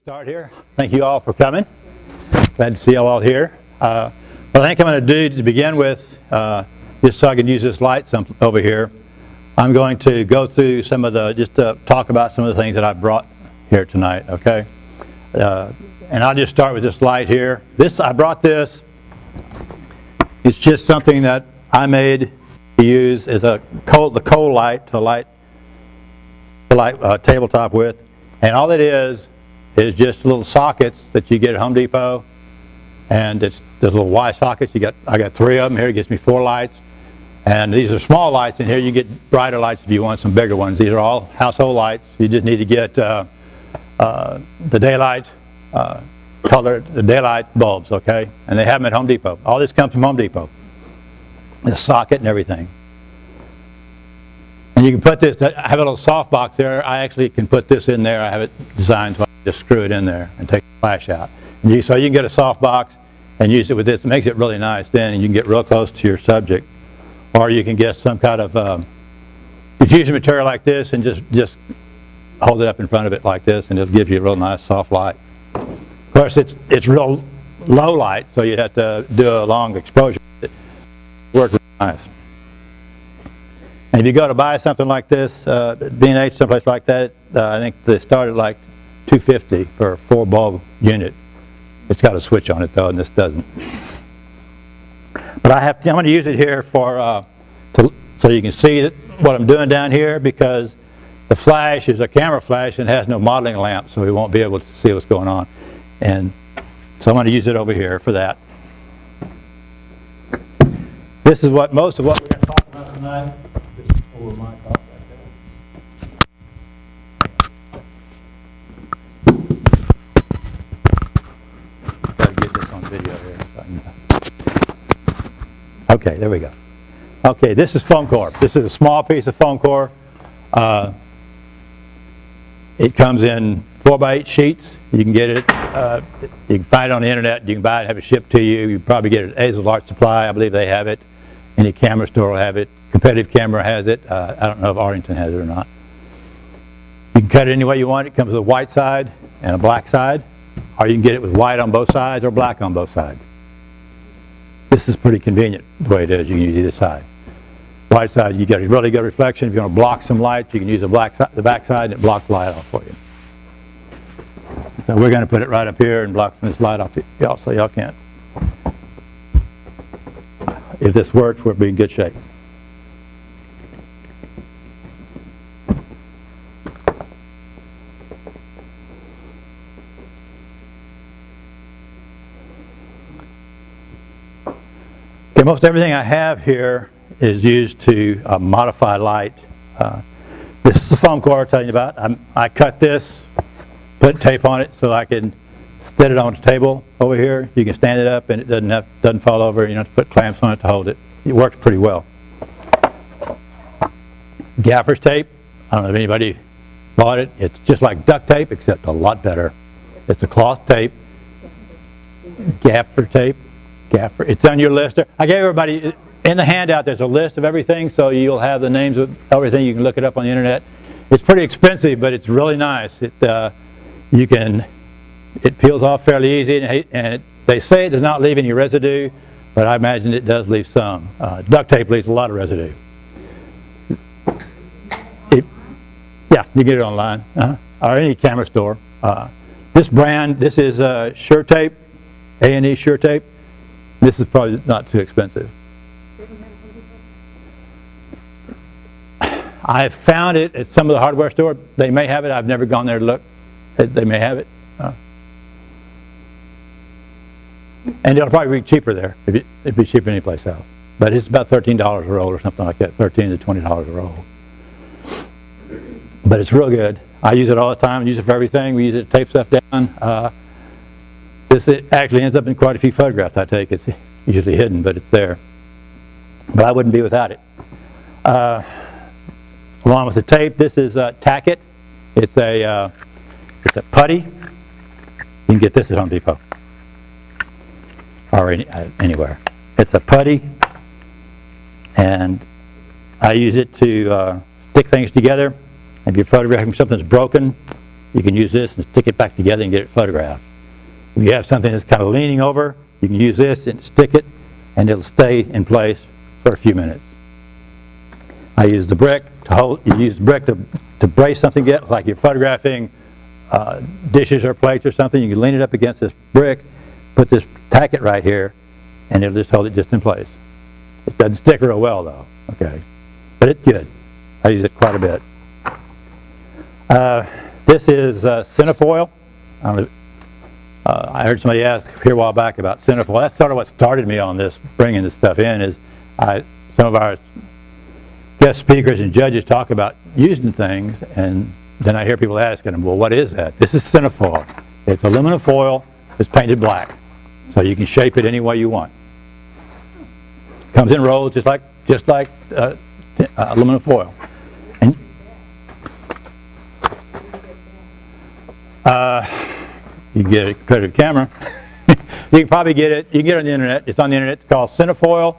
Start here. Thank you all for coming. Glad to see you all here. What I think I'm going to do to begin with, just so I can use this light over here, I'm going to go through some of the, just talk about some of the things that I brought here tonight, okay? And I'll just start with this light here. I brought this. It's just something that I made to use as the coal light to light tabletop with. And all it is just little sockets that you get at Home Depot, and it's the little Y sockets. I got 3 of them here. It gives me 4 lights, and these are small lights. In here you get brighter lights if you want some bigger ones. These are all household lights. You just need to get the daylight the daylight bulbs, okay? And they have them at Home Depot. All this comes from Home Depot. The socket and everything. And you can put this. I have a little soft box there. I actually can put this in there. I have it designed so I can just screw it in there and take the flash out. And so you can get a soft box and use it with this. It makes it really nice then, and you can get real close to your subject. Or you can get some kind of diffusion material like this and just hold it up in front of it like this, and it'll give you a real nice soft light. Of course, it's real low light, so you have to do a long exposure. It works really nice. And if you go to buy something like this, B&H, someplace like that, I think they start at like $250 for a 4-bulb unit. It's got a switch on it though, and this doesn't. But I'm going to use it here so you can see what I'm doing down here, because the flash is a camera flash and has no modeling lamp, so we won't be able to see what's going on. And so I'm going to use it over here for that. This is most of what we're going to talk about tonight. Just over my top like that. Got to get this on video here. Okay, there we go. Okay, this is foam core. This is a small piece of foam core. It comes in 4x8 sheets. You can get it. You can find it on the internet. You can buy it, have it shipped to you. You probably get it at Azle Art Supply. I believe they have it. Any camera store will have it. Competitive Camera has it. I don't know if Arlington has it or not. You can cut it any way you want. It comes with a white side and a black side, or you can get it with white on both sides or black on both sides. This is pretty convenient the way it is. You can use either side. White side, you get a really good reflection. If you want to block some light, you can use the back side, and it blocks light off for you. So we're going to put it right up here and block some of this light off y'all, so y'all can't. If this works, we'll be in good shape. Okay, most everything I have here is used to modify light. This is the foam core I was telling you about. I cut this, put tape on it so I can set it on the table over here. You can stand it up and it doesn't fall over. You don't have to put clamps on it to hold it. It works pretty well. Gaffer's tape. I don't know if anybody bought it. It's just like duct tape, except a lot better. It's a cloth tape. Gaffer tape. Gaffer. It's on your list. I gave everybody, in the handout there's a list of everything, so you'll have the names of everything. You can look it up on the internet. It's pretty expensive, but it's really nice. It peels off fairly easy, and they say it does not leave any residue, but I imagine it does leave some. Duct tape leaves a lot of residue. Yeah, you get it online, or any camera store. This brand, this is Sure Tape, A&E Sure Tape. This is probably not too expensive. I've found it at some of the hardware store. They may have it. I've never gone there to look. They may have it. And it'll probably be cheaper there. It'd be cheaper anyplace else. But it's about $13 a roll or something like that, $13 to $20 a roll. But it's real good. I use it all the time. I use it for everything. We use it to tape stuff down. This actually ends up in quite a few photographs I take. It's usually hidden, but it's there. But I wouldn't be without it. Along with the tape, this is Tack It. It's a putty. You can get this at Home Depot or anywhere. It's a putty, and I use it to stick things together. If you're photographing something that's broken, you can use this and stick it back together and get it photographed. If you have something that's kind of leaning over, you can use this and stick it, and it'll stay in place for a few minutes. I use the brick to hold. You use the brick to brace something against, like you're photographing dishes or plates or something. You can lean it up against this brick, tack it right here, and it'll just hold it just in place. It doesn't stick real well though, okay, but it's good. I use it quite a bit. This is cinefoil. I heard somebody ask here a while back about cinefoil. That's sort of what started me on this, bringing this stuff in, is some of our guest speakers and judges talk about using things, and then I hear people asking them, well, what is that? This is cinefoil. It's aluminum foil. It's painted black, so you can shape it any way you want. Comes in rolls just like aluminum foil. And you can get it, put it in the camera. You can probably get it. You can get it on the internet. It's on the internet. It's called cinefoil.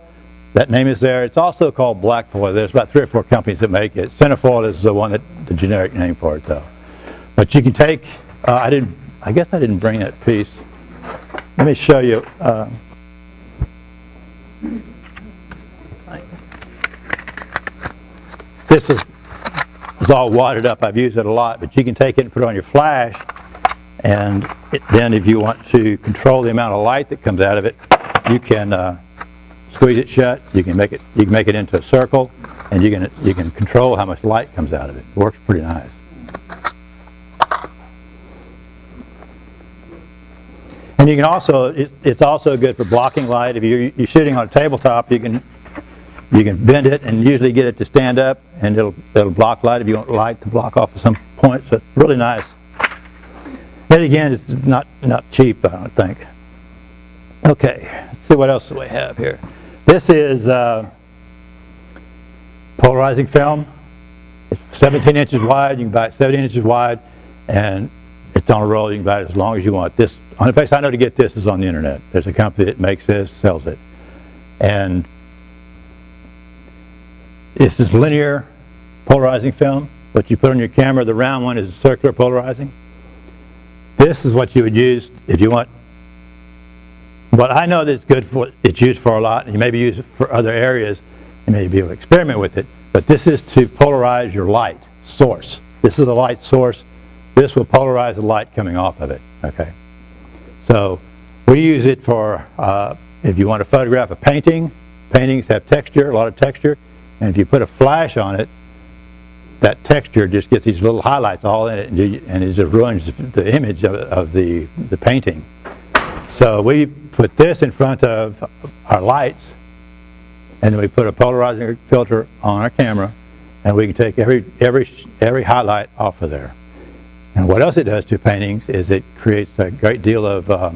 That name is there. It's also called black foil. There's about 3 or 4 companies that make it. Cinefoil is the one the generic name for it, though. But you can take. I guess I didn't bring that piece. Let me show you. This is all wadded up. I've used it a lot, but you can take it and put it on your flash, and then if you want to control the amount of light that comes out of it, you can squeeze it shut. You can make it into a circle, and you can control how much light comes out of it. It works pretty nice. And you can also, it's also good for blocking light. If you're shooting on a tabletop, you can bend it and usually get it to stand up, and it'll block light if you want light to block off at some point. So it's really nice. And again, it's not cheap, I don't think. Okay, let's see what else do we have here. This is polarizing film. It's 17 inches wide. You can buy it 17 inches wide, and it's on a roll. You can buy it as long as you want. The only place I know to get this is on the internet. There's a company that makes this, sells it. And this is linear polarizing film. What you put on your camera, the round one is circular polarizing. This is what you would use if you want. What I know that it's good for, it's used for a lot, and you maybe use it for other areas, and maybe be able to experiment with it, but this is to polarize your light source. This is a light source. This will polarize the light coming off of it, okay? So we use it for, if you want to photograph a painting. Paintings have texture, a lot of texture, and if you put a flash on it, that texture just gets these little highlights all in it, and it just ruins the image of the painting. So we put this in front of our lights, and then we put a polarizing filter on our camera, and we can take every highlight off of there. And what else it does to paintings is it creates a great deal of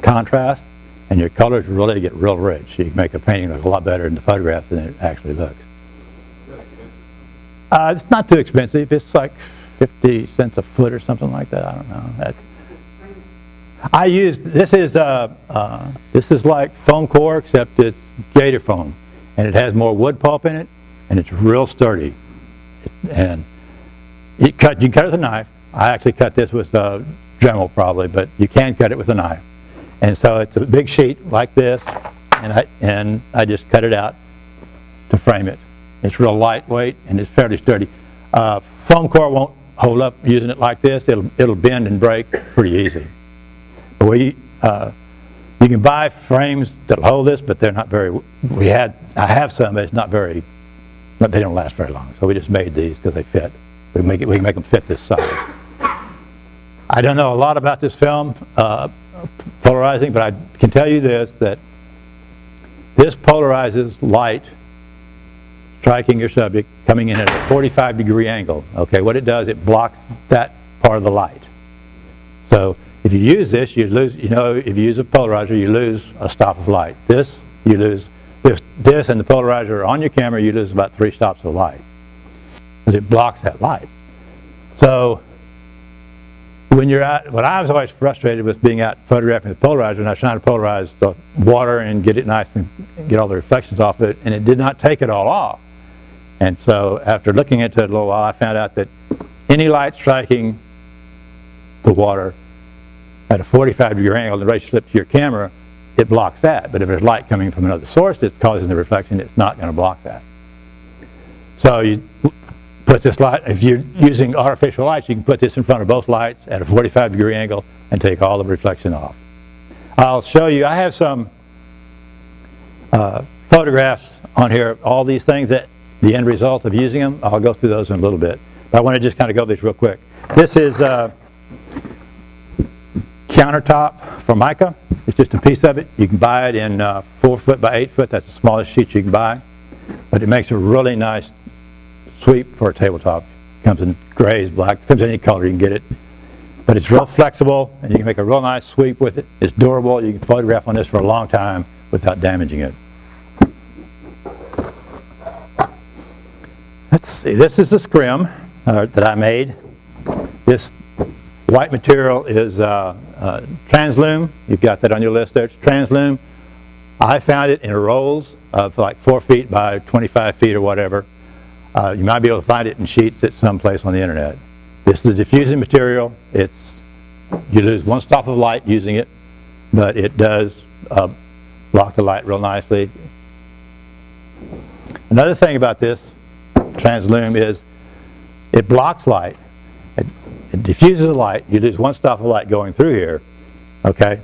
contrast, and your colors really get real rich. You can make a painting look a lot better in the photograph than it actually looks. It's not too expensive. It's like 50 cents a foot or something like that. I don't know. This is like foam core, except it's gator foam, and it has more wood pulp in it, and it's real sturdy. And you can cut it with a knife. I actually cut this with a Dremel probably, but you can cut it with a knife. And so it's a big sheet like this, and I just cut it out to frame it. It's real lightweight and it's fairly sturdy. Foam core won't hold up using it like this. It'll bend and break pretty easy. But you can buy frames that'll hold this, but they're not very. I have some, but it's not very. But they don't last very long. So we just made these because they fit. We can make them fit this size. I don't know a lot about this film polarizing, but I can tell you this: that this polarizes light striking your subject coming in at a 45-degree angle. Okay, what it does, it blocks that part of the light. So if you use this, you lose. You know, if you use a polarizer, you lose a stop of light. This, you lose. This and the polarizer on your camera, you lose about 3 stops of light, because it blocks that light. So when you're out, what I was always frustrated with being out photographing the polarizer, and I was trying to polarize the water and get it nice and get all the reflections off of it, and it did not take it all off. And so after looking into it a little while, I found out that any light striking the water at a 45-degree angle and the ray slip to your camera, it blocks that. But if there's light coming from another source that's causing the reflection, it's not going to block that. So you put this light, if you're using artificial lights, you can put this in front of both lights at a 45-degree angle and take all the reflection off. I'll show you, I have some photographs on here of all these things, that the end result of using them. I'll go through those in a little bit. But I want to just kind of go through this real quick. This is countertop Formica. It's just a piece of it. You can buy it in 4 foot by 8 foot. That's the smallest sheet you can buy. But it makes a really nice sweep for a tabletop. It comes in grays, black, comes in any color you can get it. But it's real flexible, and you can make a real nice sweep with it. It's durable. You can photograph on this for a long time without damaging it. Let's see. This is the scrim that I made. This white material is Translume. You've got that on your list there. It's Translume. I found it in rolls of like 4 feet by 25 feet or whatever. You might be able to find it in sheets at some place on the internet. This is a diffusing material. You lose one stop of light using it, but it does block the light real nicely. Another thing about this Translume is it blocks light. It diffuses the light. You lose one stop of light going through here, okay?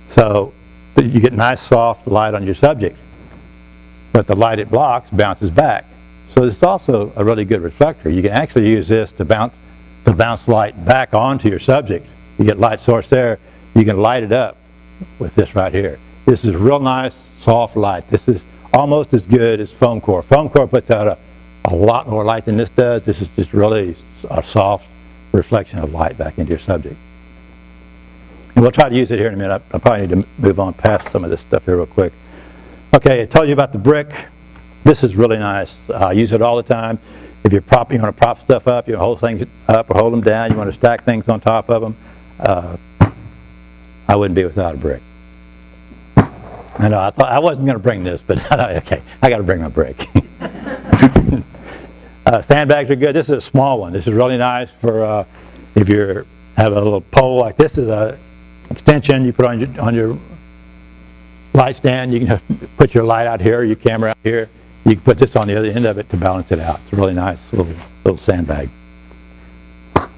So you get nice soft light on your subject, but the light it blocks bounces back. So it's also a really good reflector. You can actually use this to bounce light back onto your subject. You get light source there. You can light it up with this right here. This is real nice, soft light. This is almost as good as foam core. Foam core puts out a lot more light than this does. This is just really a soft reflection of light back into your subject. And we'll try to use it here in a minute. I probably need to move on past some of this stuff here real quick. Okay, I told you about the brick. This is really nice. I use it all the time. If you want to prop stuff up, you want to hold things up or hold them down, you want to stack things on top of them, I wouldn't be without a brick. I know, I thought I wasn't going to bring this, but okay, I got to bring my brick. Sandbags are good. This is a small one. This is really nice for if you have a little pole like this. Is a extension you put on your light stand. You can put your light out here, your camera out here. You can put this on the other end of it to balance it out. It's a really nice little sandbag. All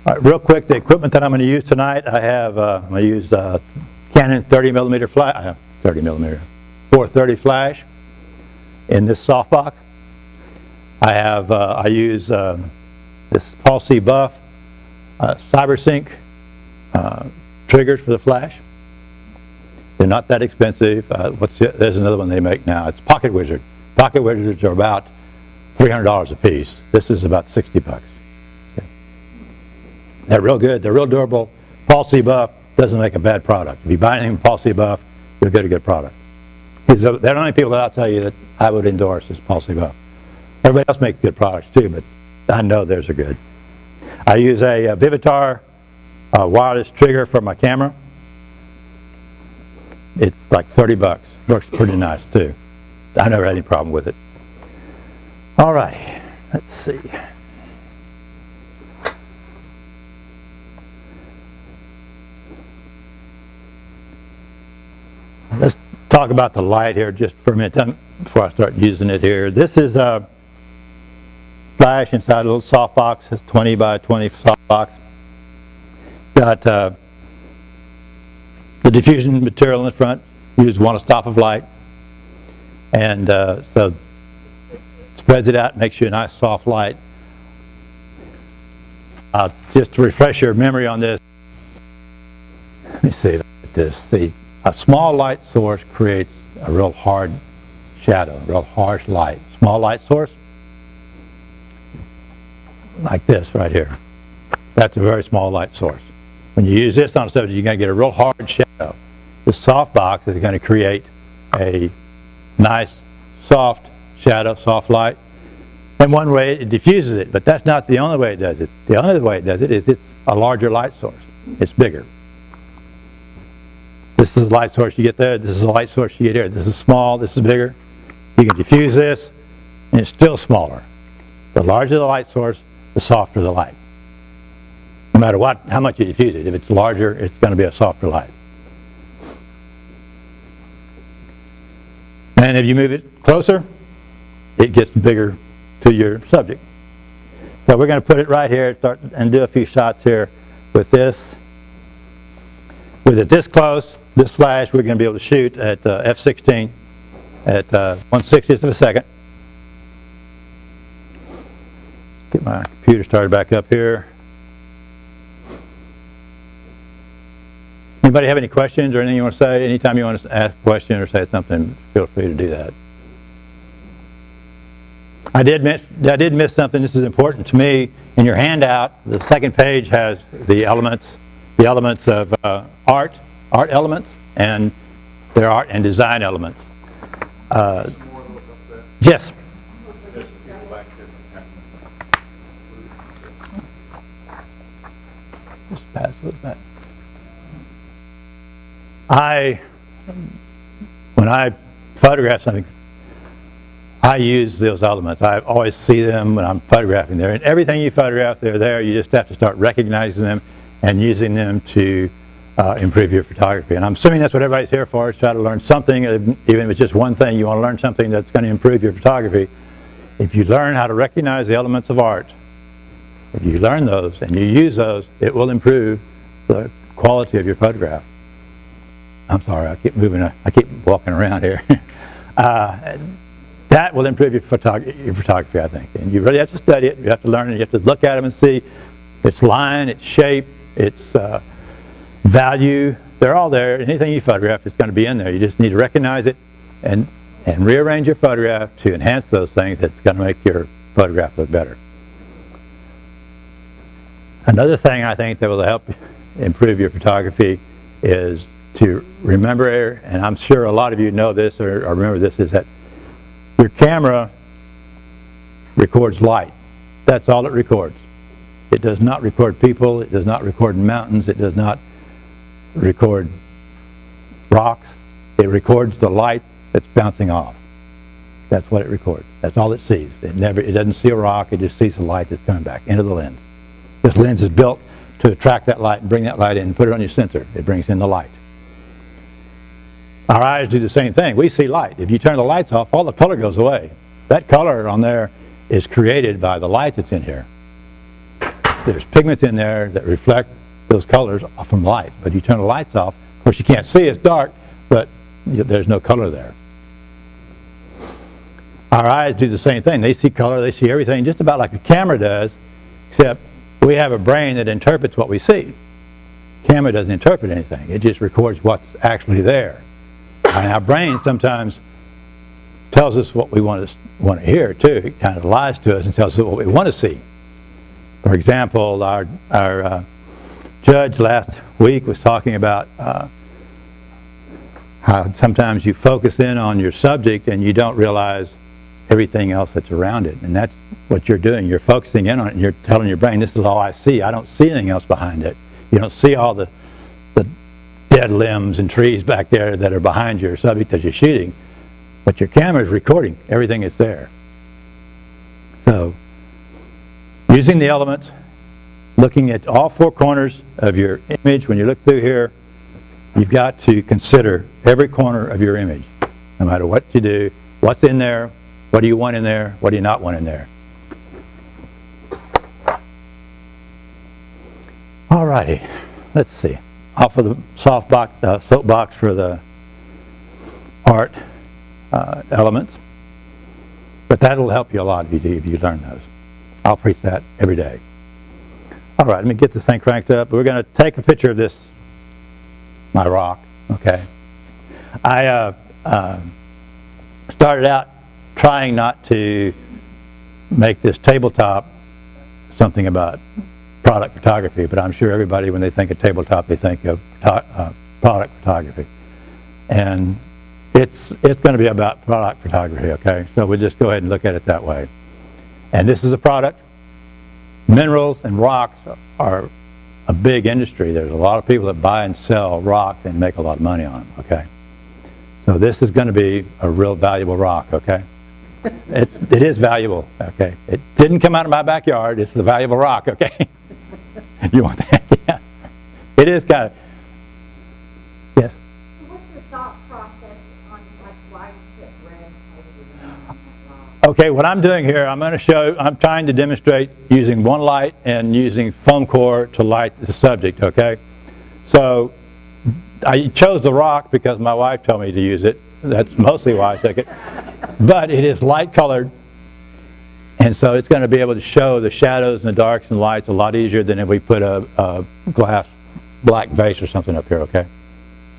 right, real quick, the equipment that I'm going to use tonight, I'm going to use Canon 30mm flash, 430 flash in this softbox. I use this Paul C. Buff CyberSync triggers for the flash. They're not that expensive. There's another one they make now. It's Pocket Wizard. Pocket Wizards are about $300 a piece. This is about 60 bucks. Okay. They're real good. They're real durable. Paul C. Buff doesn't make a bad product. If you buy anything from Paul C. Buff, you'll get a good product. They're the only people that I'll tell you that I would endorse is Paul C. Buff. Everybody else makes good products too, but I know theirs are good. I use a Vivitar wireless trigger for my camera. It's like 30 bucks. Works pretty nice too. I never had any problem with it. All right, let's see. Let's talk about the light here just for a minute before I start using it here. This is a flash inside a little soft box. It's 20 by 20 soft box. Got the diffusion material in the front. You just want a stop of light, and so spreads it out, makes you a nice soft light. Just to refresh your memory on this, let me see this. A small light source creates a real hard shadow, a real harsh light. Small light source, like this right here. That's a very small light source. When you use this on a subject, you're going to get a real hard shadow. This soft box is going to create a nice, soft shadow, soft light. And one way it diffuses it, but that's not the only way it does it. The only way it does it is it's a larger light source. It's bigger. This is the light source you get there. This is the light source you get here. This is small. This is bigger. You can diffuse this, and it's still smaller. The larger the light source, the softer the light. no matter how much you diffuse it. If it's larger, it's going to be a softer light. And if you move it closer, it gets bigger to your subject. So we're going to put it right here, start and do a few shots here with this. With it this close, this flash, we're going to be able to shoot at f/16 at 1/60th of a second. Get my computer started back up here. Anybody have any questions or anything you want to say? Anytime you want to ask a question or say something, feel free to do that. I did miss something. This is important to me. In your handout, the second page has the elements of art elements, and their art and design elements. Yes. Just pass it back. When I photograph something, I use those elements. I always see them when I'm photographing there. And everything you photograph, they're there. You just have to start recognizing them and using them to improve your photography. And I'm assuming that's what everybody's here for, is try to learn something, even if it's just one thing. You want to learn something that's going to improve your photography. If you learn how to recognize the elements of art, if you learn those and you use those, it will improve the quality of your photograph. I'm sorry, I keep walking around here. That will improve your photography, I think. And you really have to study it. You have to learn it. You have to look at them and see its line, its shape, its value. They're all there. Anything you photograph is going to be in there. You just need to recognize it and rearrange your photograph to enhance those things. That's going to make your photograph look better. Another thing I think that will help improve your photography is to remember, and I'm sure a lot of you know this or remember this, is that your camera records light. That's all it records. It does not record people. It does not record mountains. It does not record rocks. It records the light that's bouncing off. That's what it records. That's all it sees. It doesn't see a rock. It just sees the light that's coming back into the lens. This lens is built to attract that light and bring that light in and put it on your sensor. It brings in the light. Our eyes do the same thing. We see light. If you turn the lights off, all the color goes away. That color on there is created by the light that's in here. There's pigments in there that reflect those colors from light. But you turn the lights off, of course you can't see, it's dark, but there's no color there. Our eyes do the same thing. They see color, they see everything just about like a camera does, except we have a brain that interprets what we see. Camera doesn't interpret anything. It just records what's actually there. And our brain sometimes tells us what we want to hear too. It kind of lies to us and tells us what we want to see. For example, our judge last week was talking about how sometimes you focus in on your subject and you don't realize everything else that's around it. And that's what you're doing. You're focusing in on it and you're telling your brain, this is all I see. I don't see anything else behind it. You don't see all the dead limbs and trees back there that are behind your subject as you're shooting, but your camera is recording everything that's there. So, using the elements, looking at all four corners of your image, when you look through here, you've got to consider every corner of your image. No matter what you do, what's in there, what do you want in there, what do you not want in there. Alrighty, let's see. Off of the soapbox for the art elements. But that'll help you a lot if you learn those. I'll preach that every day. All right, let me get this thing cranked up. We're going to take a picture of this, my rock, okay? I started out trying not to make this tabletop something about product photography, but I'm sure everybody, when they think of tabletop, they think of product photography. And it's going to be about product photography, okay? So we'll just go ahead and look at it that way. And this is a product. Minerals and rocks are a big industry. There's a lot of people that buy and sell rocks and make a lot of money on them, okay? So this is going to be a real valuable rock, okay? It is valuable, okay? It didn't come out of my backyard. It's a valuable rock, okay? You want that? Yeah. It is kind of, yes? So what's your thought process on like why you put red over on that rock? Okay, what I'm doing here, I'm trying to demonstrate using one light and using foam core to light the subject, okay? So I chose the rock because my wife told me to use it. That's mostly why I took it. But it is light colored, and so it's going to be able to show the shadows and the darks and lights a lot easier than if we put a glass black base or something up here, okay?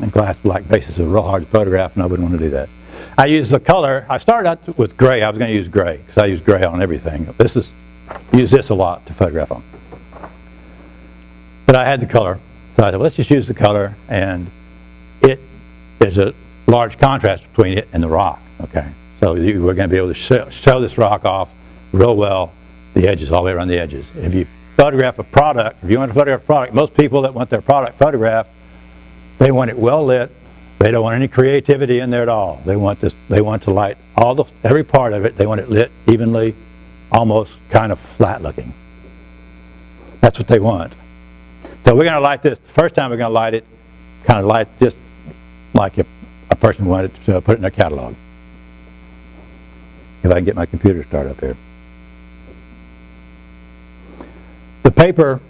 And glass black bases are real hard to photograph, and I wouldn't want to do that. I use the color. I started out with gray. I was going to use gray because I use gray on everything. Use this a lot to photograph on. But I had the color, so I thought, let's just use the color, and there's a large contrast between it and the rock, okay? So we're going to be able to show this rock off real well, the edges, all the way around the edges. If you photograph a product, if you want to photograph a product, most people that want their product photographed, they want it well lit. They don't want any creativity in there at all. They want to light every part of it. They want it lit evenly, almost kind of flat looking. That's what they want. So we're going to light this. The first time we're going to light it, kind of light just like if a person wanted to put it in their catalog. If I can get my computer started up here. The paper,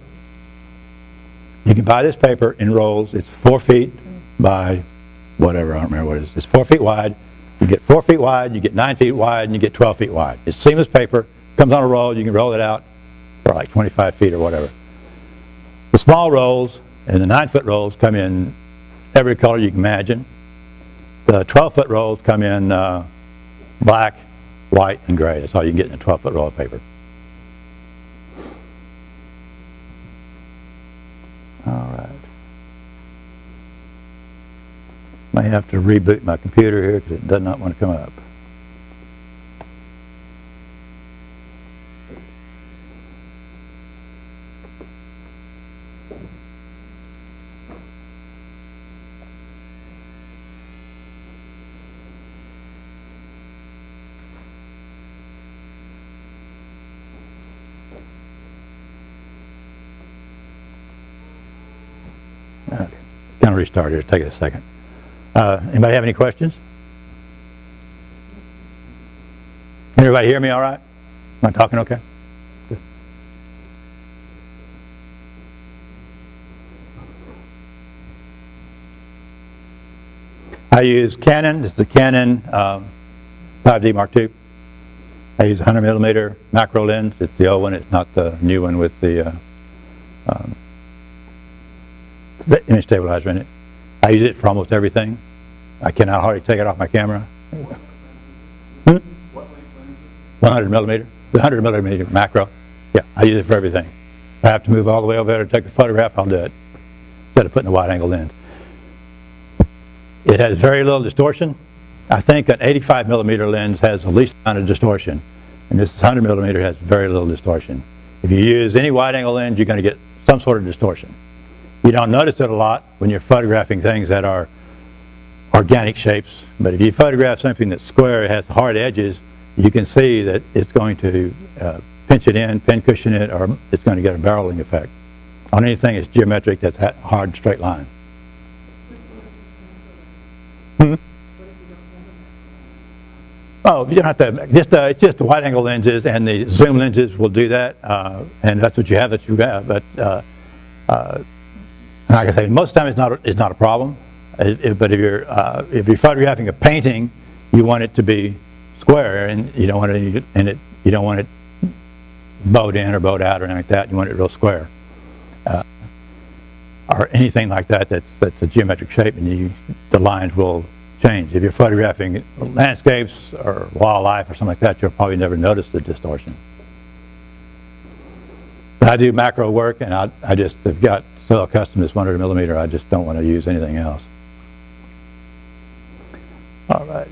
you can buy this paper in rolls. It's 4 feet by whatever, I don't remember what it is. It's 4 feet wide. You get 4 feet wide, you get 9 feet wide, and you get 12 feet wide. It's seamless paper, comes on a roll, you can roll it out for like 25 feet or whatever. The small rolls and the 9-foot rolls come in every color you can imagine. The 12-foot rolls come in black, white, and gray. That's all you can get in a 12-foot roll of paper. All right. May have to reboot my computer here because it does not want to come up. Okay. Kind of restart here. Take it a second. Anybody have any questions? Can everybody hear me all right? Am I talking okay? Good. I use Canon. This is the Canon 5D Mark II. I use 100 millimeter macro lens. It's the old one. It's not the new one with the image stabilizer in it. I use it for almost everything. I cannot hardly take it off my camera. 100 millimeter. The 100 millimeter macro. Yeah, I use it for everything. If I have to move all the way over there to take a photograph, I'll do it instead of putting a wide angle lens. It has very little distortion. I think an 85 millimeter lens has the least amount of distortion, and this 100 millimeter has very little distortion. If you use any wide angle lens, you're going to get some sort of distortion. You don't notice it a lot when you're photographing things that are organic shapes, but if you photograph something that's square, it has hard edges, you can see that it's going to pinch it in, pin cushion it, or it's going to get a barreling effect. On anything that's geometric, that's a hard straight line. Oh, you don't have to. It's just the wide angle lenses, and the zoom lenses will do that, and that's what you have. But like I say, most of the time it's not a problem. But if you're photographing a painting, you want it to be square, and you don't want it bowed in or bowed out or anything like that. You want it real square, or anything like that that's a geometric shape, and the lines will change. If you're photographing landscapes or wildlife or something like that, you'll probably never notice the distortion. But I do macro work, and I just have got so accustomed to this 100 millimeter, I just don't want to use anything else. All righty.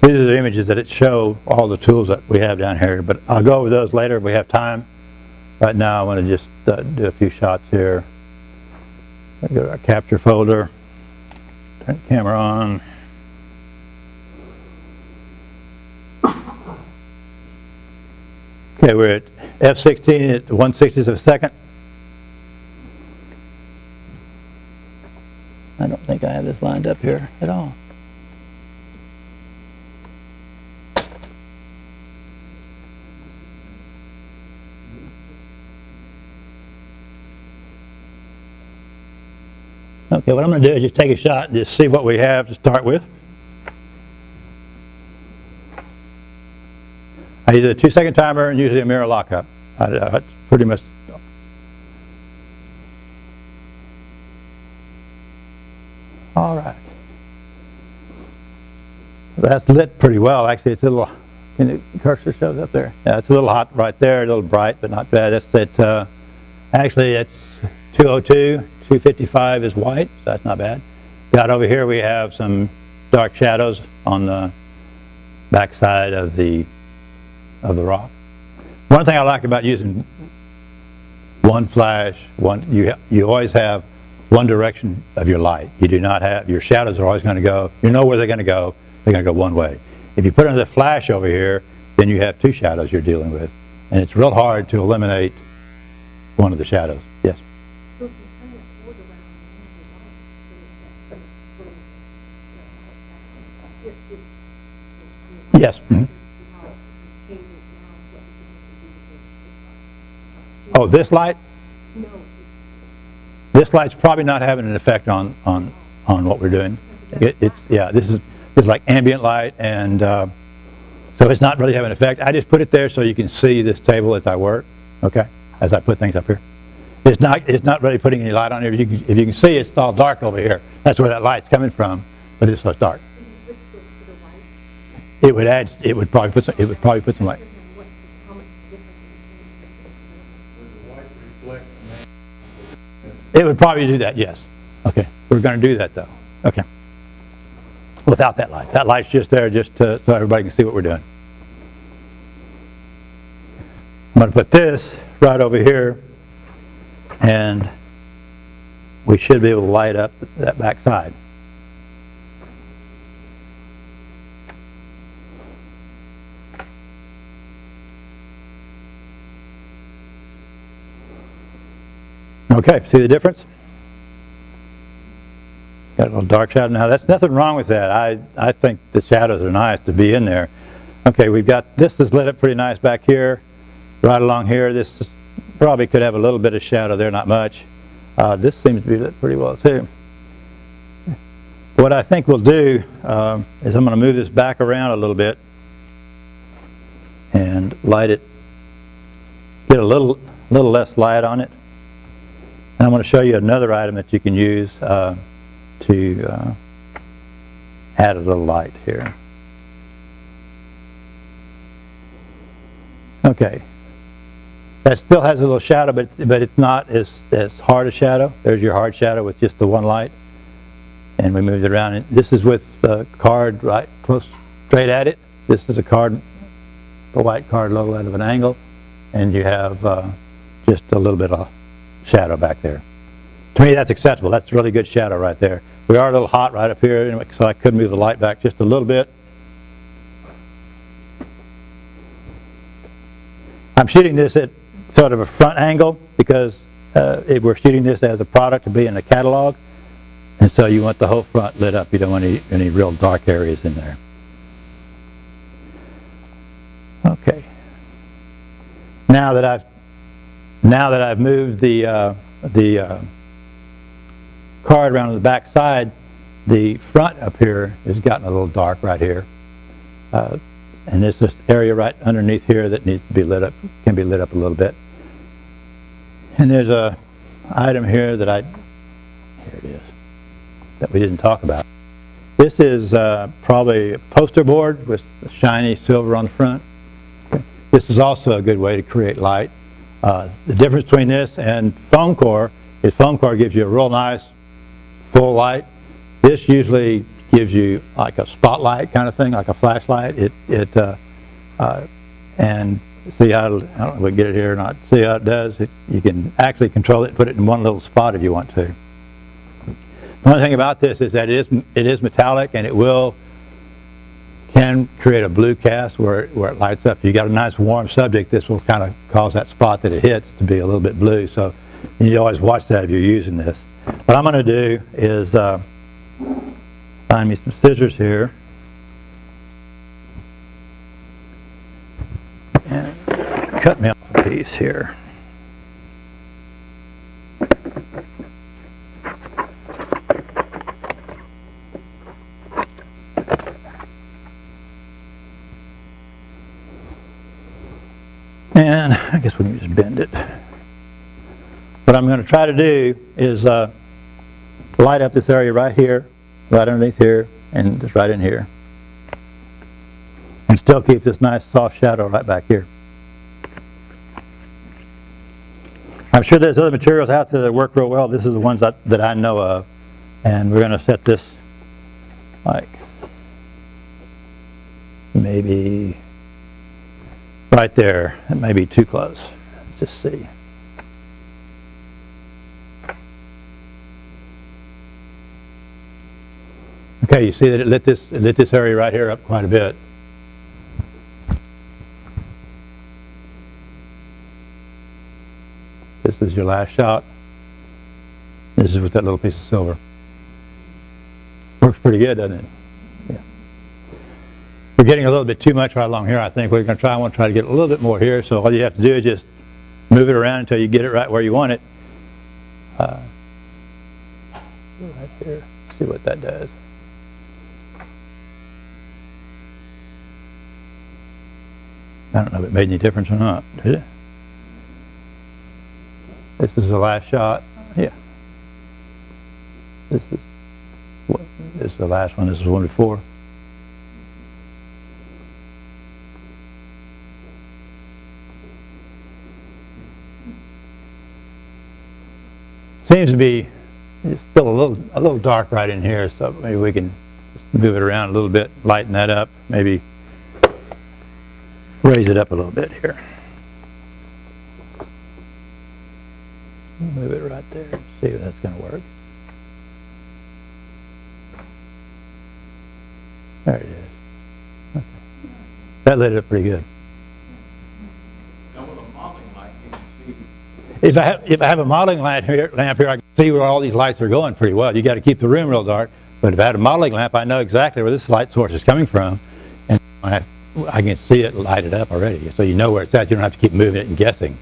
These are the images that it show all the tools that we have down here, but I'll go over those later if we have time. Right now I want to just do a few shots here. Go to our capture folder, turn the camera on. Okay, we're at f16 at 1/60th of a second. I don't think I have this lined up here at all. Okay, what I'm going to do is just take a shot and just see what we have to start with. I use a 2-second timer and usually a mirror lockup. That's pretty much. All right. That's lit pretty well. Actually, it's a little. Can the cursor shows up there? Yeah, it's a little hot right there, a little bright, but not bad. That's it. Actually, it's 202. 255 is white, so that's not bad. Got over here we have some dark shadows on the back side of the rock. One thing I like about using one flash, you always have one direction of your light. You do not have, your shadows are always going to go, you know where they're going to go, they're going to go one way. If you put another flash over here, then you have two shadows you're dealing with. And it's real hard to eliminate one of the shadows. Yes? Yes. Mm-hmm. Oh, this light? No. This light's probably not having an effect on what we're doing. Yeah, this is like ambient light, and so it's not really having an effect. I just put it there so you can see this table as I work. Okay, as I put things up here. It's not really putting any light on here. If you can see, it's all dark over here. That's where that light's coming from, but it's so dark. It would probably put some light. It would probably do that, yes. Okay, we're going to do that though. Okay. Without that light. That light's just there just so everybody can see what we're doing. I'm going to put this right over here, and we should be able to light up that back side. Okay, see the difference? Got a little dark shadow. Now that's nothing wrong with that. I think the shadows are nice to be in there. Okay, we've got, this is lit up pretty nice back here. Right along here, this probably could have a little bit of shadow there, not much. This seems to be lit pretty well too. What I think we'll do is I'm going to move this back around a little bit and light it, get a little less light on it. And I'm going to show you another item that you can use to add a little light here. Okay. That still has a little shadow, but it's not as hard a shadow. There's your hard shadow with just the one light. And we moved it around. And this is with the card right close straight at it. This is a white card a little out of an angle. And you have just a little bit of shadow back there. To me, that's acceptable. That's really good shadow right there. We are a little hot right up here, so I could move the light back just a little bit. I'm shooting this at sort of a front angle because we're shooting this as a product to be in a catalog, and so you want the whole front lit up. You don't want any real dark areas in there. Okay. Now that I've moved the card around to the back side, the front up here has gotten a little dark right here. And there's this area right underneath here that needs to be lit up, can be lit up a little bit. And there's a item here that here it is, that we didn't talk about. This is probably a poster board with shiny silver on the front. Okay. This is also a good way to create light. The difference between this and foam core is foam core gives you a real nice full light. This usually gives you like a spotlight kind of thing, like a flashlight. And see how, I don't know if we can get it here or not, see how it does. You can actually control it and put it in one little spot if you want to. One thing about this is that it is metallic, and it can create a blue cast where it lights up. If you got a nice warm subject, this will kind of cause that spot that it hits to be a little bit blue. So you always watch that if you're using this. What I'm going to do is find me some scissors here. And cut me off a piece here. And I guess we can just bend it. What I'm going to try to do is light up this area right here, right underneath here, and just right in here. And still keep this nice soft shadow right back here. I'm sure there's other materials out there that work real well. This is the ones that I know of. And we're going to set this like maybe right there. It may be too close. Let's just see. Okay, you see that it lit this area right here up quite a bit. This is your last shot. This is with that little piece of silver. Works pretty good, doesn't it? Yeah. We're getting a little bit too much right along here, I think. I want to try to get a little bit more here. So all you have to do is just move it around until you get it right where you want it. Right here. See what that does. I don't know if it made any difference or not, did it? This is the last shot. Yeah. This is the last one. This is one before. Seems to be still a little dark right in here, so maybe we can move it around a little bit, lighten that up, maybe raise it up a little bit here. Move it right there. See if that's going to work. There it is. Okay. That lit it up pretty good. Now with a modeling light, you can see. If I have a modeling lamp here, I can see where all these lights are going pretty well. You got to keep the room real dark. But if I had a modeling lamp, I know exactly where this light source is coming from, and I can see it lighted up already. So you know where it's at. You don't have to keep moving it and guessing.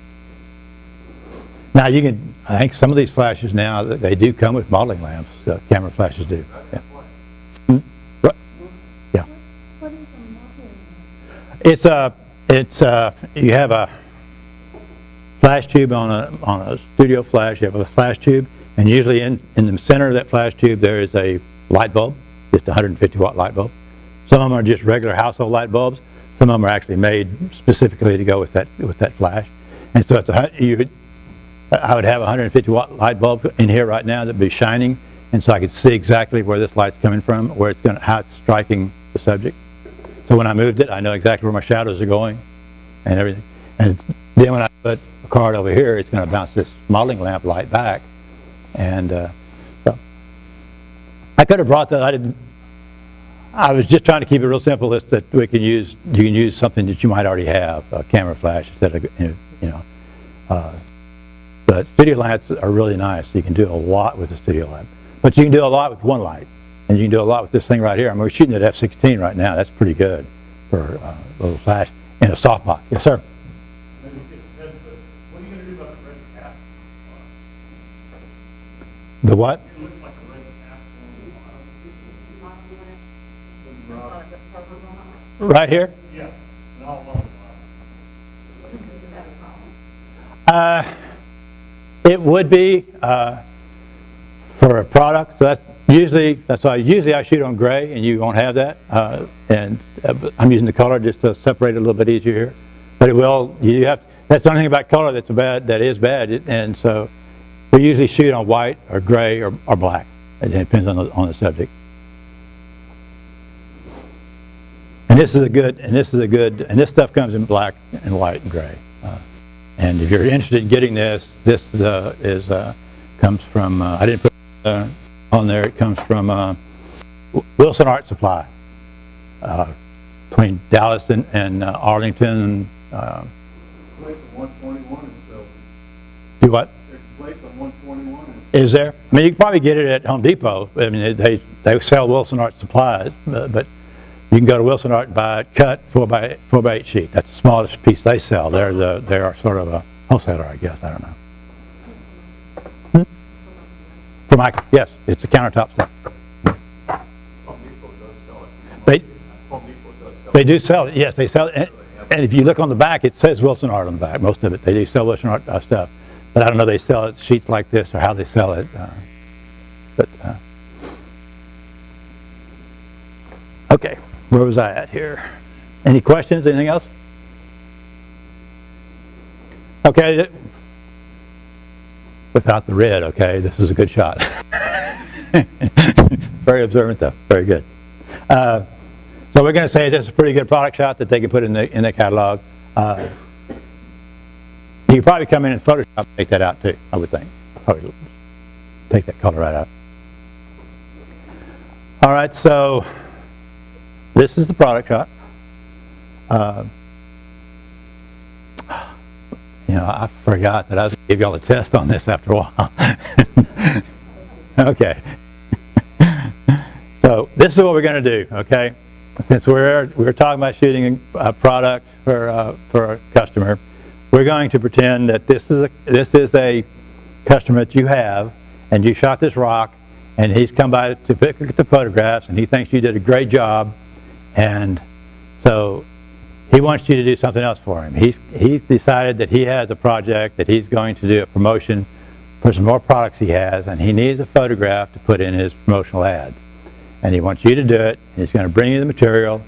Now you can, I think some of these flashes now, they do come with modeling lamps. Camera flashes do. Yeah. Right. Yeah. What is a modeling? It's you have a flash tube on a studio flash. You have a flash tube, and usually in the center of that flash tube there is a light bulb, just a 150 watt light bulb. Some of them are just regular household light bulbs. Some of them are actually made specifically to go with that flash. And so I would have a 150 watt light bulb in here right now that'd be shining, and so I could see exactly where this light's coming from, how it's striking the subject. So when I moved it, I know exactly where my shadows are going and everything. And then when I put a card over here, it's going to bounce this modeling lamp light back. And so I could have brought that. I was just trying to keep it real simple. Is that you can use something that you might already have, a camera flash instead of but studio lamps are really nice. You can do a lot with a studio lamp. But you can do a lot with one light. And you can do a lot with this thing right here. I mean, we're shooting at f/16 right now. That's pretty good for a little flash in a softbox. Yes, sir? Maybe it depends, but what are you going to do about the red cap? The what? It looks like a red cap on the bottom. Right here? Yeah, and all along the bottom. It would be for a product. So that's why usually I shoot on gray, and you won't have that. I'm using the color just to separate it a little bit easier here. But it will. That's the only thing about color that is bad. And so we usually shoot on white or gray or black. It depends on the subject. this is a good, and this stuff comes in black and white and gray. And if you're interested in getting this comes from, I didn't put it on there, it comes from Wilson Art Supply, between Dallas and Arlington. Place on 121 in Selby. Do what? There's a place on 121 in Is there? I mean, you can probably get it at Home Depot. I mean, they sell Wilson Art supplies, but you can go to Wilson Art and buy it cut 4x8 sheet. That's the smallest piece they sell. They are sort of a wholesaler, I guess. I don't know. For my, yes, it's the countertop stuff. Home Depot does sell it. Home Depot does sell They it. do sell it. Yes, they sell it. And if you look on the back, it says Wilson Art on the back. Most of it, they do sell Wilson Art stuff. But I don't know they sell it sheets like this or how they sell it. Okay, where was I at here? Any questions? Anything else? Okay. Without the red, okay, this is a good shot. Very observant though. Very good. So we're going to say this is a pretty good product shot that they can put in the catalog. You could probably come in and Photoshop and take that out too, I would think. Probably take that color right out. All right, so this is the product shot. You know, I forgot that I was going to give y'all a test on this after a while. Okay. So this is what we're going to do, okay? Since we're talking about shooting a product for a customer, we're going to pretend that this is a customer that you have, and you shot this rock, and he's come by to pick at the photographs, and he thinks you did a great job, and so he wants you to do something else for him. He's decided that he has a project that he's going to do a promotion for some more products he has, and he needs a photograph to put in his promotional ads. And he wants you to do it. He's going to bring you the material,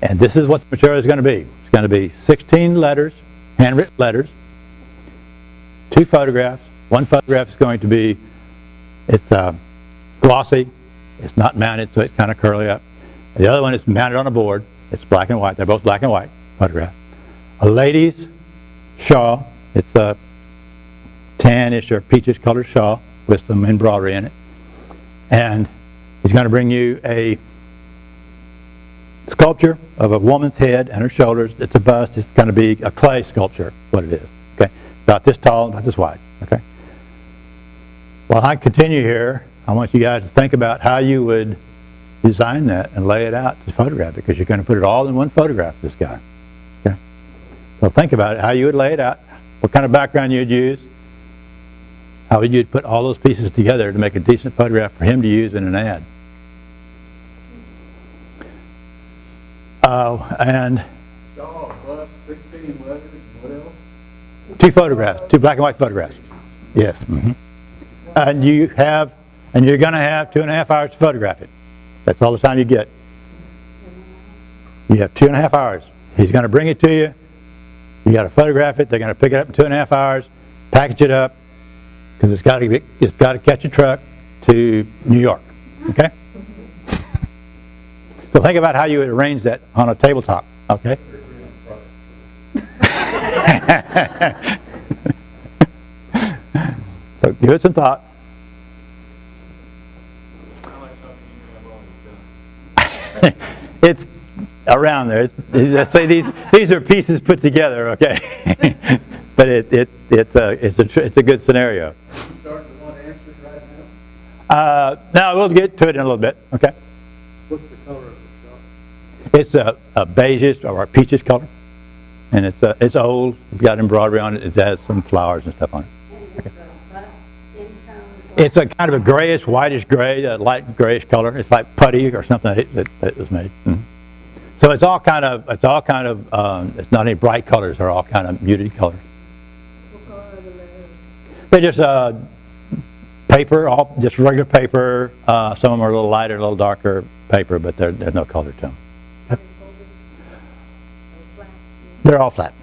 and this is what the material is going to be. It's going to be 16 letters, handwritten letters, 2 photographs. One photograph is going to be, it's glossy, it's not mounted, so it's kind of curly up. The other one is mounted on a board. It's black and white. They're both black and white photographs. A lady's shawl. It's a tannish or peachish colored shawl with some embroidery in it. And he's going to bring you a sculpture of a woman's head and her shoulders. It's a bust. It's going to be a clay sculpture, what it is. Okay, about this tall, about this wide. Okay. While I continue here, I want you guys to think about how you would design that and lay it out to photograph it, because you're going to put it all in one photograph, this guy. Okay. So think about it, how you would lay it out, what kind of background you'd use, how would you put all those pieces together to make a decent photograph for him to use in an ad. And Shaw, bus, 16 letters, what else? 2 photographs, 2 black and white photographs. Yes. Mm-hmm. And you're going to have 2.5 hours to photograph it. That's all the time you get. You have 2.5 hours. He's going to bring it to you. You got to photograph it. They're going to pick it up in 2.5 hours, package it up, because it's got to catch a truck to New York. Okay. So think about how you would arrange that on a tabletop. Okay. So give it some thought. It's around there. Let's say these are pieces put together, okay? But it's a good scenario. Start with one answer right now. Now we'll get to it in a little bit, okay? What's the color of the shawl? It's a beigeish or a peachish color, and it's old. It's got embroidery on it. It has some flowers and stuff on it. Okay. It's a kind of a grayish, whitish gray, a light grayish color. It's like putty or something that was made. Mm-hmm. So it's all kind of, it's not any bright colors. They're all kind of muted colors. What color are the letters? They're just paper, just regular paper. Some of them are a little lighter, a little darker paper, but there's no color to them. Are they folded? Or flat? They're all flat.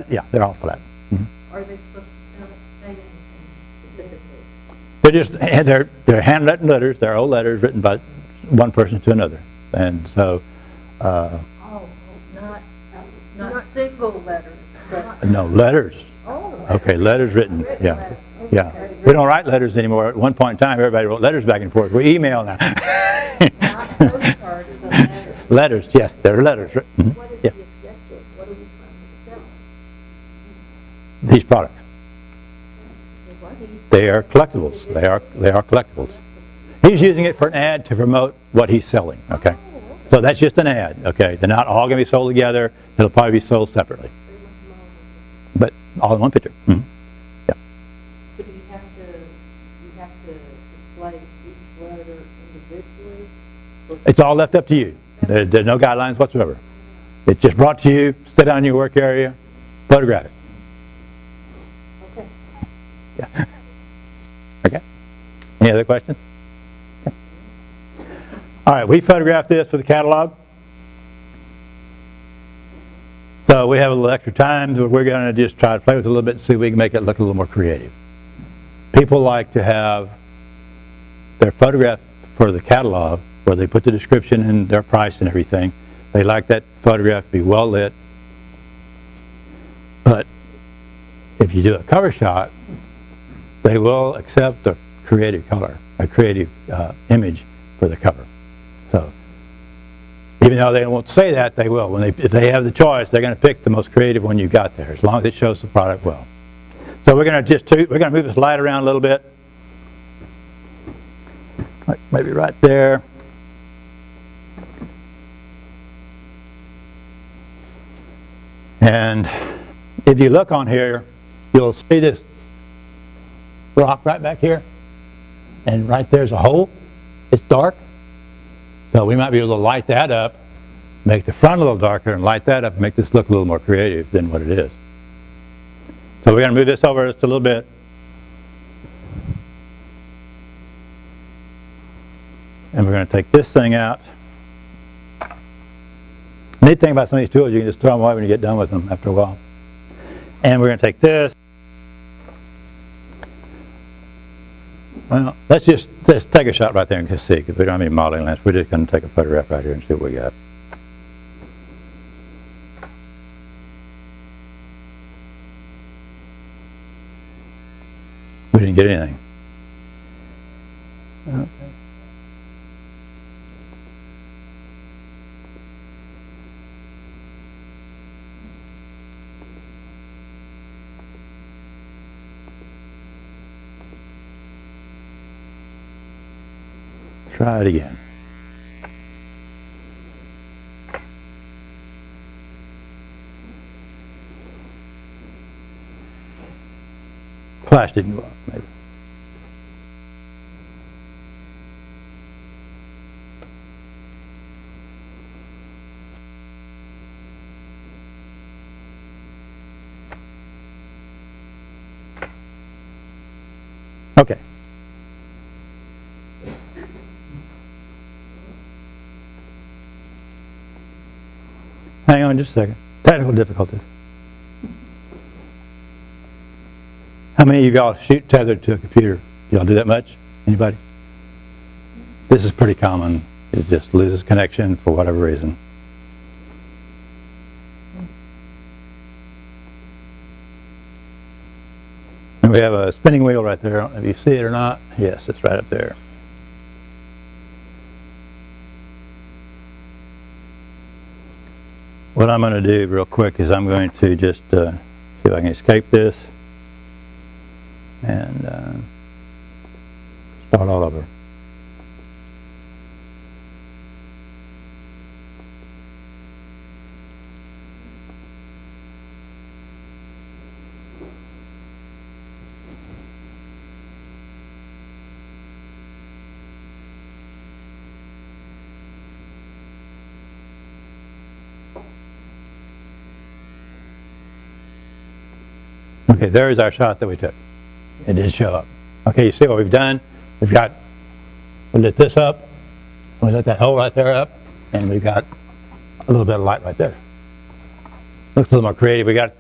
Yeah, they're all flat. Mm-hmm. Are they supposed to say anything specifically? They're handwritten letters. They're old letters written by one person to another, and so Oh, not single letters, but, No, letters. oh. Okay, letters written, Written yeah. letters. Yeah. Okay. We don't write letters anymore. At one point in time, everybody wrote letters back and forth. We email now. Not postcards, but letters. Letters, yes, they're letters. Mhm. What is Yeah. the objective? What are we trying to sell? These products. What he's- They are collectibles. They are collectibles. He's using it for an ad to promote what he's selling, okay? So that's just an ad, okay? They're not all going to be sold together. They'll probably be sold separately. But all in one picture. Mhm. Yeah. So do you have to display each letter individually? It's all left up to you. There are no guidelines whatsoever. It's just brought to you, sit down in your work area, photograph it. Okay. Yeah. Okay. Any other questions? Okay. All right, we photographed this for the catalog. So we have a little extra time, so we're going to just try to play with it a little bit and see if we can make it look a little more creative. People like to have their photograph for the catalog, where they put the description and their price and everything. They like that photograph to be well lit. But if you do a cover shot, they will accept a creative color, a creative image for the cover. So even though they won't say that, they will. If they have the choice, they're going to pick the most creative one you got there, as long as it shows the product well. So we're going to move this light around a little bit, like maybe right there. And if you look on here, you'll see this rock right back here, and right there's a hole. It's dark. So we might be able to light that up, make the front a little darker, and light that up and make this look a little more creative than what it is. So we're going to move this over just a little bit. And we're going to take this thing out. Neat thing about some of these tools, you can just throw them away when you get done with them after a while. And we're going to take this. Well, let's take a shot right there and just see, because we don't have any modeling lens. We're just going to take a photograph right here and see what we got. We didn't get anything. Okay. Try it again. Flash didn't go off, maybe. Okay. Hang on just a second. Technical difficulties. How many of y'all shoot tethered to a computer? Y'all do that much? Anybody? This is pretty common. It just loses connection for whatever reason. And we have a spinning wheel right there. I don't know if you see it or not. Yes, it's right up there. What I'm going to do real quick is I'm going to just see if I can escape this and start all over. Okay, there's our shot that we took. It did show up. Okay, you see what we've done? We lit this up, we lit that hole right there up, and we've got a little bit of light right there. Looks a little more creative. We got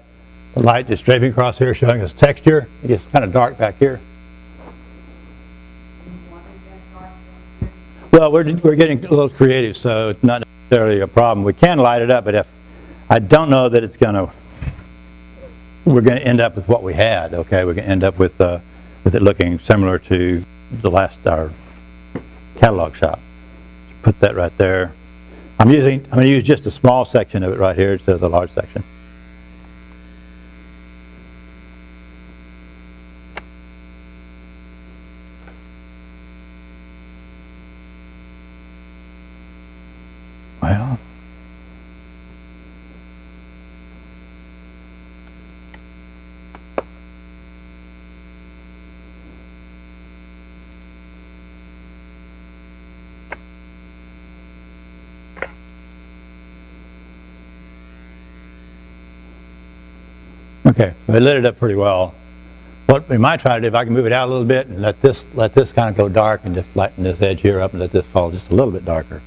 the light just draping across here, showing us texture. It gets kind of dark back here. Well, we're getting a little creative, so it's not necessarily a problem. We can light it up, but if I don't know that it's we're going to end up with what we had. Okay, we're going to end up with it looking similar to our catalog shot. Put that right there. I'm going to use just a small section of it right here instead of the large section. Well, okay, I lit it up pretty well. What we might try to do, if I can move it out a little bit and let this kind of go dark and just lighten this edge here up and let this fall just a little bit darker,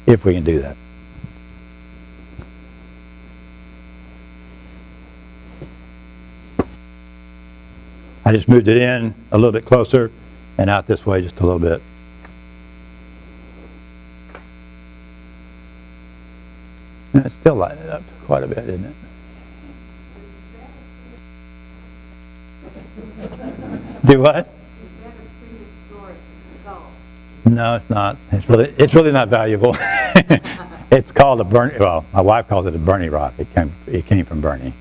if we can do that. I just moved it in a little bit closer and out this way just a little bit. And it's still lighting it up quite a bit, isn't it? Do what? No, it's not. It's really not valuable. It's called a Bernie. Well, my wife calls it a Bernie rock. It came from Bernie.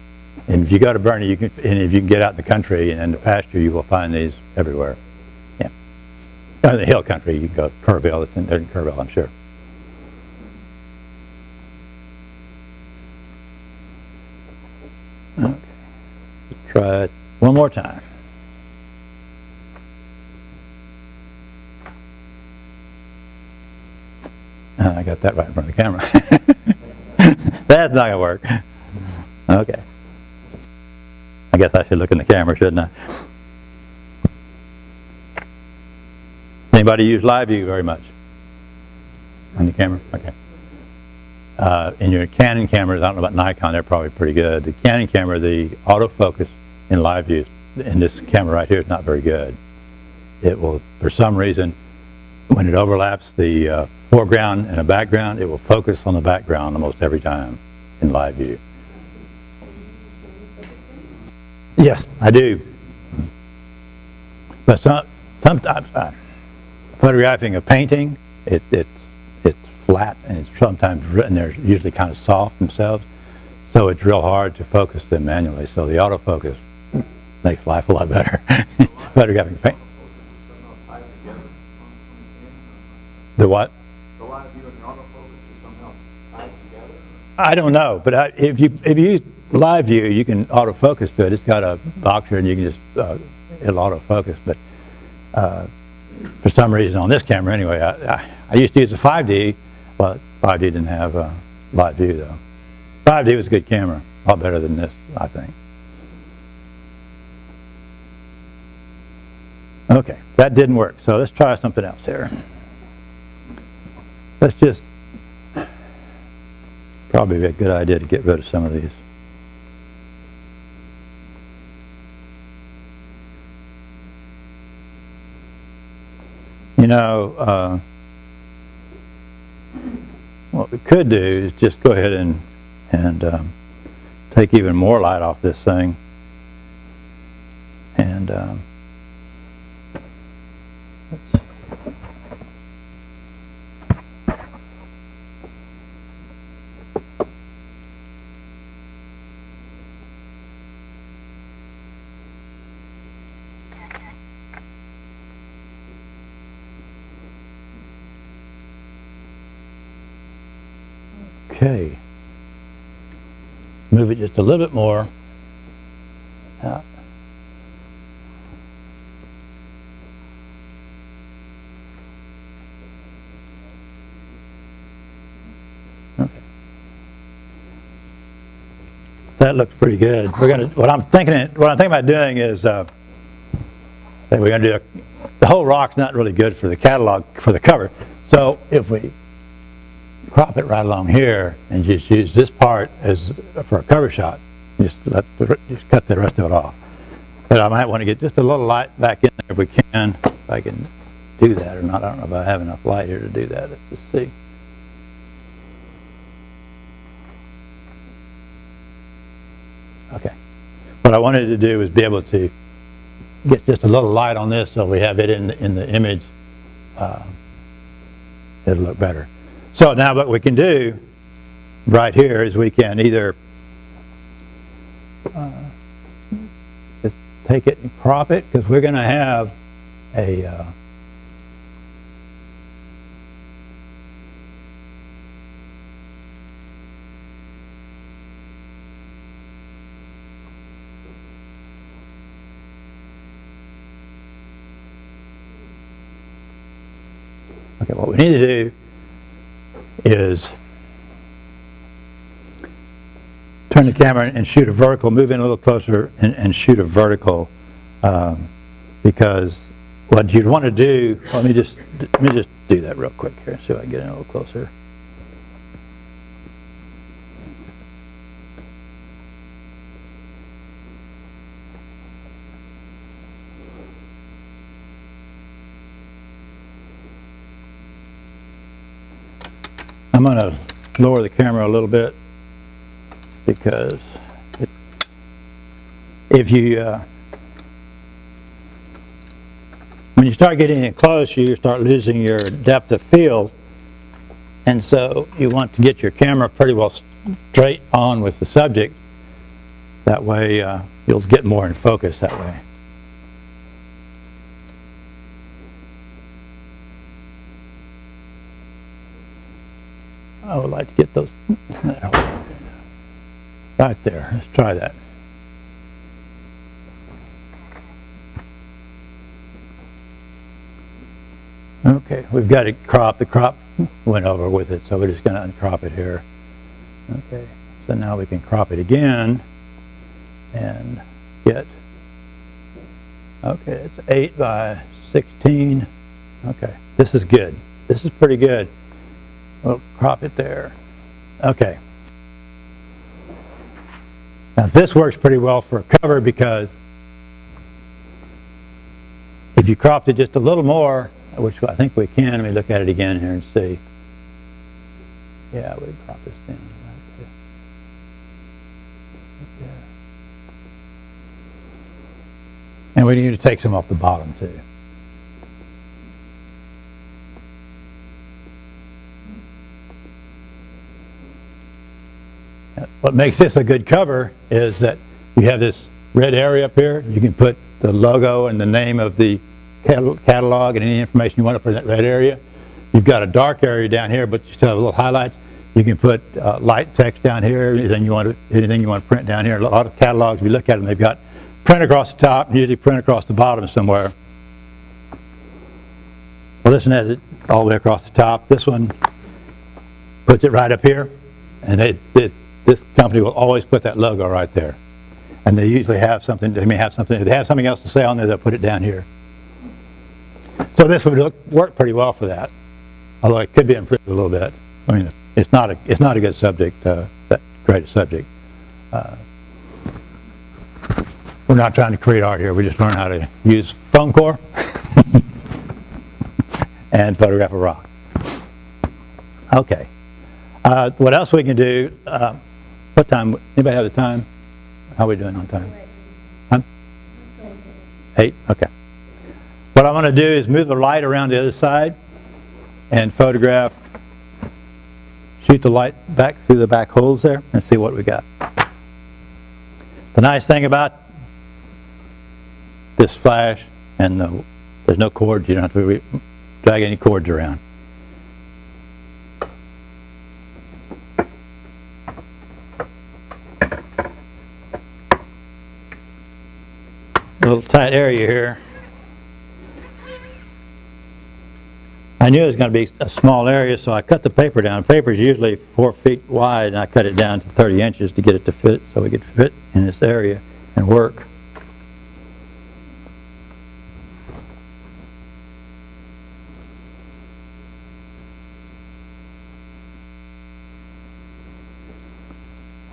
And if you go to Bernie, and if you can get out in the country and in the pasture, you will find these everywhere. Yeah. In the hill country, you can go to Kerrville. It's in Kerrville, I'm sure. Okay. Let's try it one more time. I got that right in front of the camera. That's not going to work. Okay. I guess I should look in the camera, shouldn't I? Anybody use live view very much? On your camera? Okay. In your Canon cameras, I don't know about Nikon, they're probably pretty good. The Canon camera, the autofocus in live view, in this camera right here, is not very good. It will, for some reason, when it overlaps the foreground and a background, it will focus on the background almost every time in live view. Yes, I do. But sometimes photographing a painting, it's flat and it's sometimes written. They're usually kind of soft themselves, so it's real hard to focus them manually. So the autofocus makes life a lot better. Photographing paint. The what? The live view and the autofocus is somehow tied together? I don't know, but if you use live view, you can autofocus to it. It's got a box here, and you can just it'll autofocus. But for some reason, on this camera anyway, I used to use the 5D. Well, 5D didn't have live view though. 5D was a good camera, a lot better than this, I think. Okay, that didn't work. So let's try something else here. Let's just, probably be a good idea to get rid of some of these. You know, what we could do is just go ahead and take even more light off this thing. And okay, move it just a little bit more out. Okay, that looks pretty good. We're gonna. What I'm thinking about doing is, say we're gonna do the whole rock's not really good for the catalog for the cover. So if we crop it right along here and just use this part as for a cover shot, just cut the rest of it off. But I might want to get just a little light back in there if we can. If I can do that or not, I don't know if I have enough light here to do that. Let's just see. Okay. What I wanted to do is be able to get just a little light on this so we have it in the image. It'll look better. So now what we can do right here is we can either just take it and crop it, because we're going to have a okay, what we need to do is turn the camera and shoot a vertical, move in a little closer and shoot a vertical, because what you'd want to do, let me just do that real quick here and see if I can get in a little closer. I'm going to lower the camera a little bit, because if you when you start getting in close, you start losing your depth of field, and so you want to get your camera pretty well straight on with the subject. That way you'll get more in focus that way. I would like to get those right there. Let's try that. Okay, we've got it cropped. The crop went over with it, so we're just going to uncrop it here. Okay, so now we can crop it again and get, okay, it's 8 by 16. Okay, this is good. This is pretty good. We'll crop it there. Okay. Now this works pretty well for a cover, because if you cropped it just a little more, which I think we can, let me look at it again here and see. Yeah, we can crop this down right there. Right there. And we need to take some off the bottom too. What makes this a good cover is that you have this red area up here. You can put the logo and the name of the catalog and any information you want to put in that red area. You've got a dark area down here, but you still have little highlights. You can put light text down here, anything you want to print down here. A lot of catalogs, we look at them, they've got print across the top, usually print across the bottom somewhere. Well, this one has it all the way across the top. This one puts it right up here, and this company will always put that logo right there. And they usually have something, they may have something, if they have something else to say on there, they'll put it down here. So this would work pretty well for that, although it could be improved a little bit. I mean, it's not a good subject, that great a subject. We're not trying to create art here, we just learn how to use foam core and photograph a rock. Okay. What else we can do, what time, anybody have the time? How are we doing on time? Huh? 8, okay. What I want to do is move the light around the other side and photograph, shoot the light back through the back holes there and see what we got. The nice thing about this flash, and there's no cords, you don't have to drag any cords around. A little tight area here. I knew it was going to be a small area, so I cut the paper down. Paper is usually 4 feet wide, and I cut it down to 30 inches to get it to fit, so we could fit in this area and work.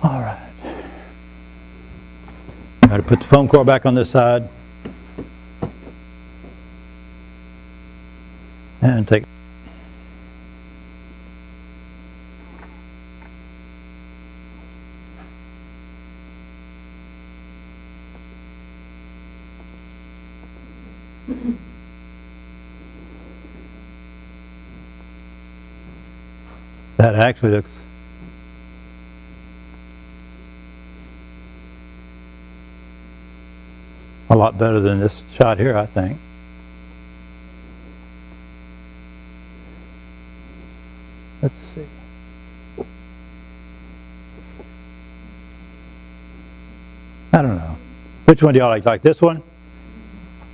All right. Got to put the foam core back on this side. And take That actually looks a lot better than this shot here, I think. Let's see. I don't know. Which one do y'all like? Like this one?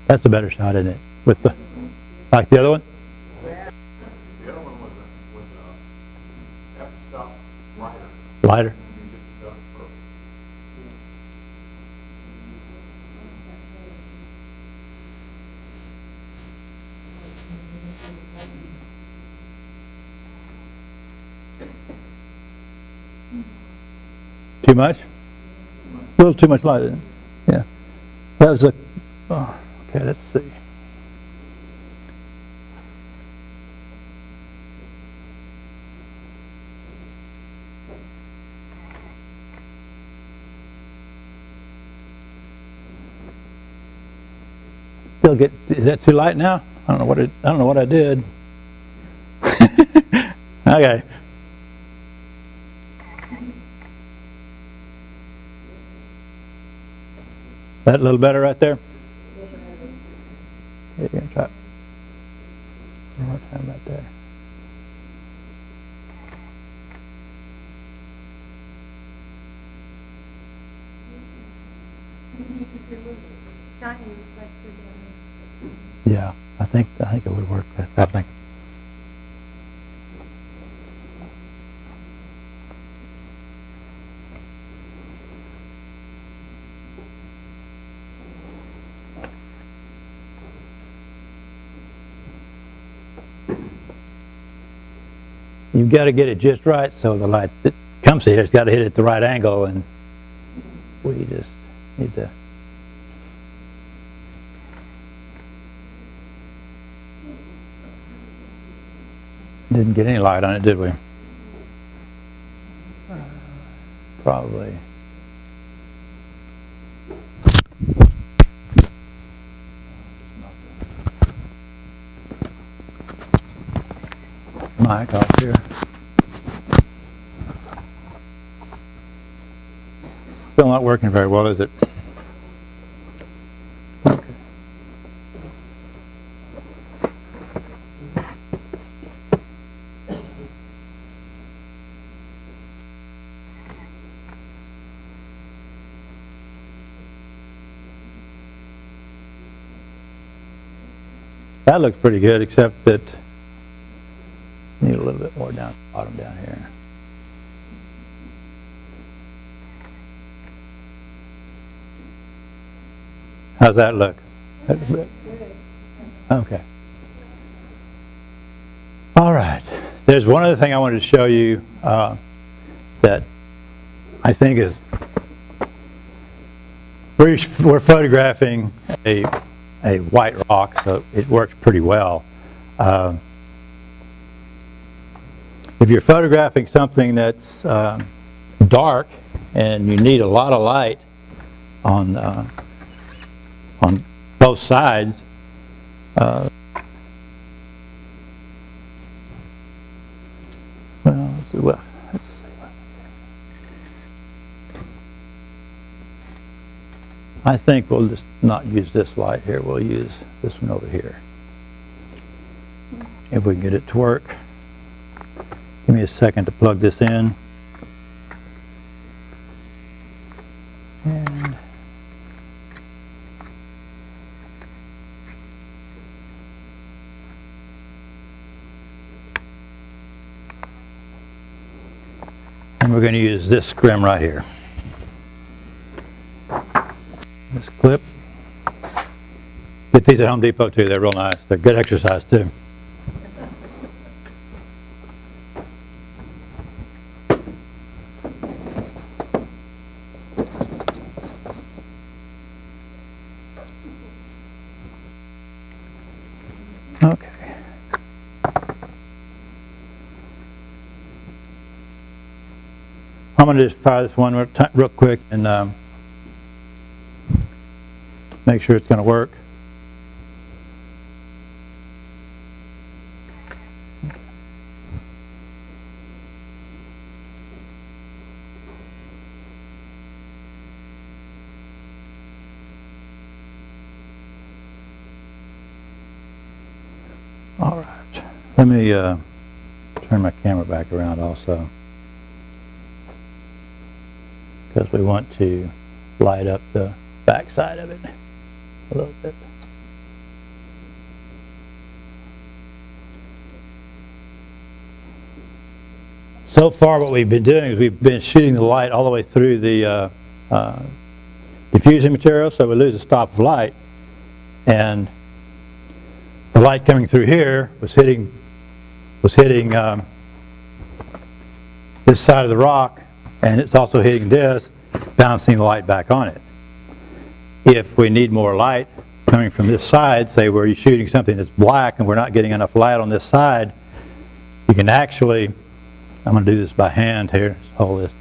That's a better shot, isn't it? With the, like the other one? The other one was f-stop lighter. Lighter? You just done for Too much? A little too much light, isn't it? Yeah. That was a, oh, okay, let's see. Still get, is that too light now? I don't know what I did. Okay. That a little better right there? Yeah, you're gonna try. One more time right there. Shiny reflector down Yeah, I think it would work. I think. You've got to get it just right so the light that comes here has got to hit it at the right angle, and we just need to. Didn't get any light on it, did we? Probably. Mic off here. Still not working very well, is it? Okay. That looks pretty good, except that need a little bit more down bottom down here. How's that look? Okay. All right. There's one other thing I wanted to show you that I think is we're photographing a white rock, so it works pretty well. If you're photographing something that's dark and you need a lot of light on both sides, well, let's see. I think we'll just not use this light here. We'll use this one over here. If we can get it to work. Give me a second to plug this in. And we're going to use this scrim right here. This clip. Get these at Home Depot too. They're real nice. They're good exercise too. Okay. I'm going to just fire this one real quick and make sure it's going to work. All right. Let me turn my camera back around also, because we want to light up the back side of it a little bit. So far what we've been doing is we've been shooting the light all the way through the diffusing material, so we lose a stop of light, and the light coming through here was hitting this side of the rock, and it's also hitting this, bouncing the light back on it. If we need more light coming from this side, say where you're shooting something that's black and we're not getting enough light on this side, you can actually, I'm going to do this by hand here, hold this.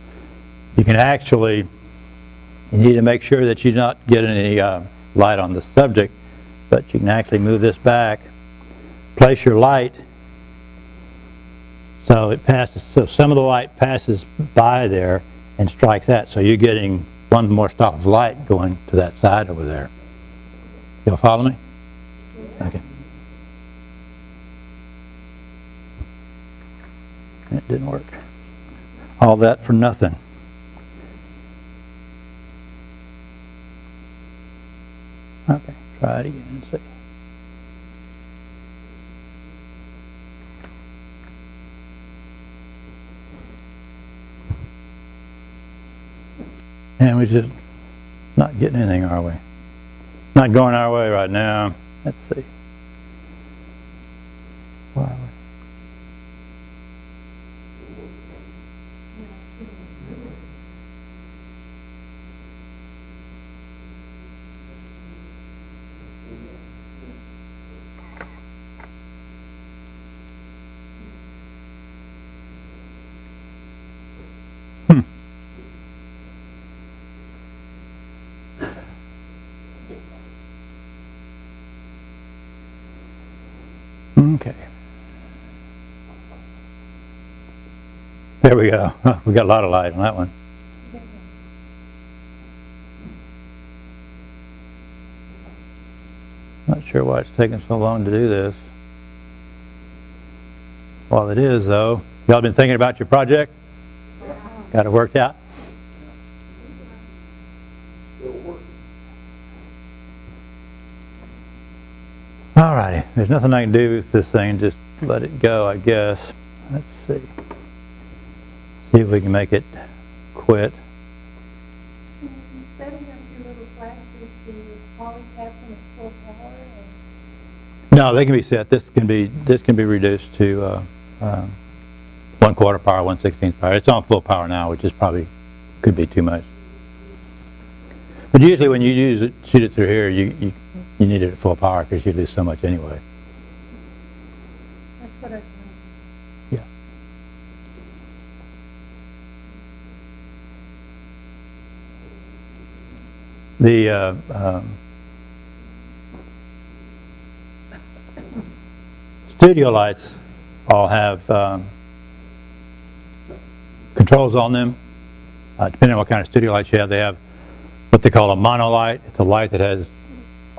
You can actually, you need to make sure that you're not getting any light on the subject, but you can actually move this back, place your light so it passes, so some of the light passes by there and strikes that, so you're getting one more stop of light going to that side over there. You'll follow me? Okay. It didn't work. All that for nothing. Okay, try it again and see. And we just not getting anything, are we? Not going our way right now. Let's see. Why are we? Okay. There we go. Oh, we got a lot of light on that one. Not sure why it's taking so long to do this. While it is, though, y'all been thinking about your project? Got it worked out? Alrighty, there's nothing I can do with this thing, just let it go, I guess. Let's see. See if we can make it quit. Setting up your little flashes, do you always have them at full power? No, they can be set. This can be reduced to 1/4 power, 1/16 power. It's on full power now, which is probably could be too much. But usually when you use it, shoot it through here, you need it at full power because you lose so much anyway. That's what I think. Yeah. The studio lights all have controls on them. Depending on what kind of studio lights you have, they have what they call a monolight. It's a light that has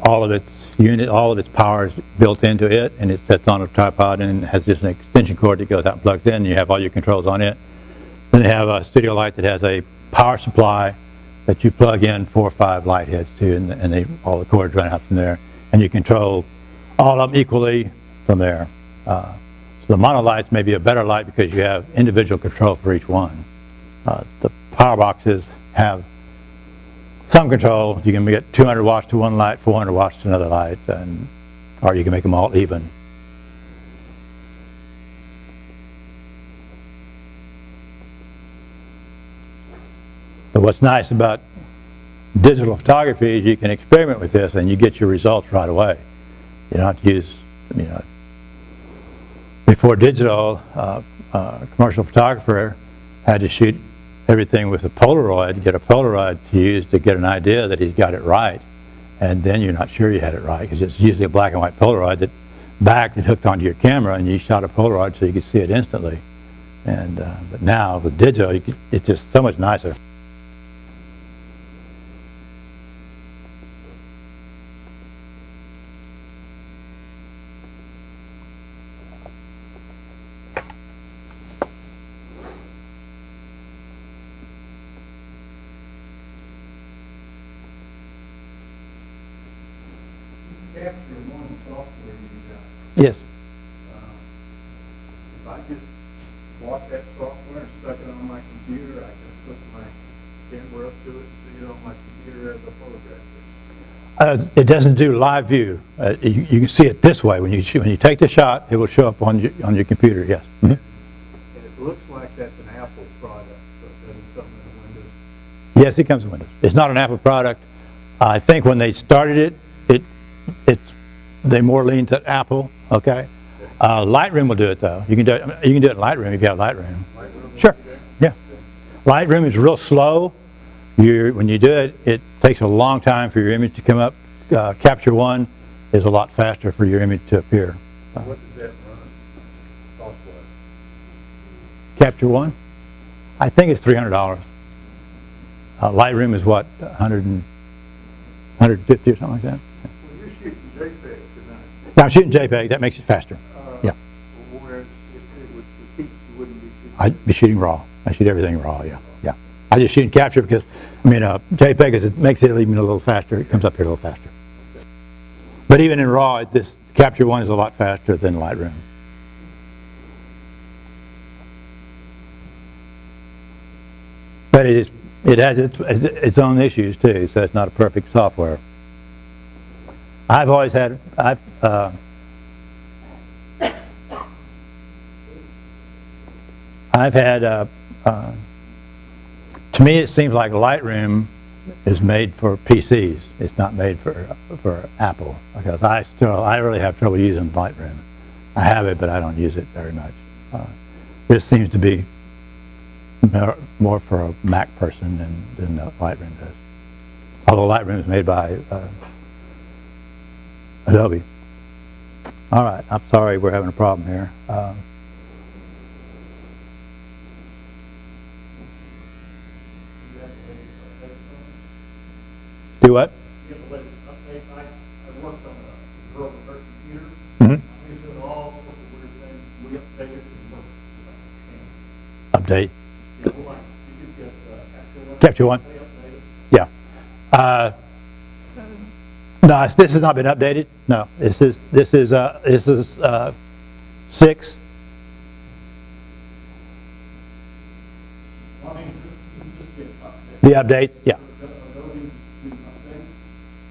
all of its power is built into it, and it sets on a tripod and has just an extension cord that goes out and plugs in, and you have all your controls on it. Then they have a studio light that has a power supply that you plug in 4 or 5 light heads to, and all the cords run out from there, and you control all of them equally from there. So the monolights may be a better light because you have individual control for each one. The power boxes have some control. You can get 200 watts to one light, 400 watts to another light, or you can make them all even. But what's nice about digital photography is you can experiment with this and you get your results right away. You don't have to use, before digital, a commercial photographer had to shoot everything with a Polaroid, get a Polaroid to use to get an idea that he's got it right. And then you're not sure you had it right because it's usually a black and white Polaroid that backed and hooked onto your camera, and you shot a Polaroid so you could see it instantly. And but now with digital, it's just so much nicer. Capture One software you got, Yes. if I just bought that software and stuck it on my computer, I can put my camera up to it and see it on my computer as a photograph. It doesn't do live view. You can see it this way. When you take the shot, it will show up on your computer, yes. Mhm. And it looks like that's an Apple product, so it doesn't come in Windows. Yes, it comes with Windows. It's not an Apple product. I think when they started they more lean to Apple, okay? Lightroom will do it, though. You can do it in Lightroom if you have Lightroom. Sure, yeah. Lightroom is real slow. When you do it, it takes a long time for your image to come up. Capture One is a lot faster for your image to appear. What does that run cost-wise? Capture One? I think it's $300. Lightroom is what, 150 or something like that? Well, you're shooting JPEG tonight. Now, I'm shooting JPEG. That makes it faster. Yeah. Whereas if it was for teach, you wouldn't be shooting. I'd be shooting RAW. I shoot everything RAW, yeah. Yeah. I just shoot and capture because, JPEG it makes it even a little faster. It comes up here a little faster. But even in RAW, this Capture One is a lot faster than Lightroom. But it has its own issues too, so it's not a perfect software. I've had, to me it seems like Lightroom is made for PCs. It's not made for Apple, because I really have trouble using Lightroom. I have it, but I don't use it very much. This seems to be more for a Mac person than Lightroom does. Although Lightroom is made by Adobe. All right, I'm sorry we're having a problem here. Do what? You have the latest updates. I worked on a girl with her computer. Mm-hmm. We did all sorts of weird things. We updated and worked. Update. You know, like, you could get Capture One. They updated. Yeah. No, this has not been updated. No, this is 6. Well, I mean, just get updated. The updates, yeah. Adobe do updates.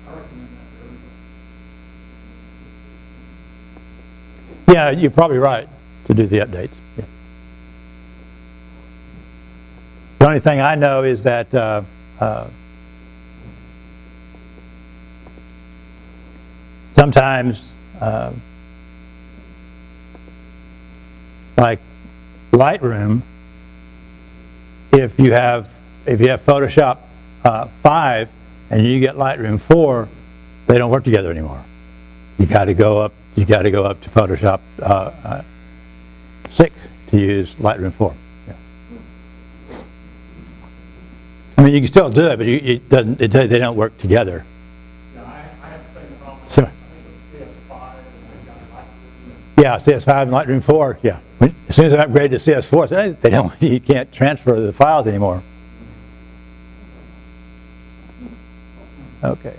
I recommend that for everybody. Yeah, you're probably right to do the updates. Yeah. The only thing I know is that sometimes, like Lightroom, if you have Photoshop 5 and you get Lightroom 4, they don't work together anymore. You got to go up. You got to go up to Photoshop 6 to use Lightroom 4. Yeah. I mean, you can still do it, but they don't work together. Yeah, I have the same problem. Sure. I think it's CS5 and they've got Lightroom. Yeah, CS5 and Lightroom 4. Yeah. As soon as I upgrade to CS4, they don't. You can't transfer the files anymore. Okay.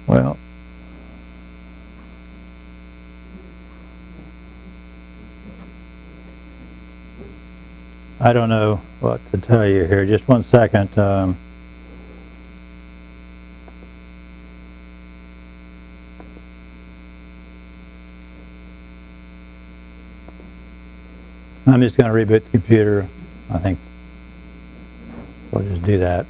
Well, I don't know what to tell you here. Just one second. I'm just going to reboot the computer. I think we'll just do that.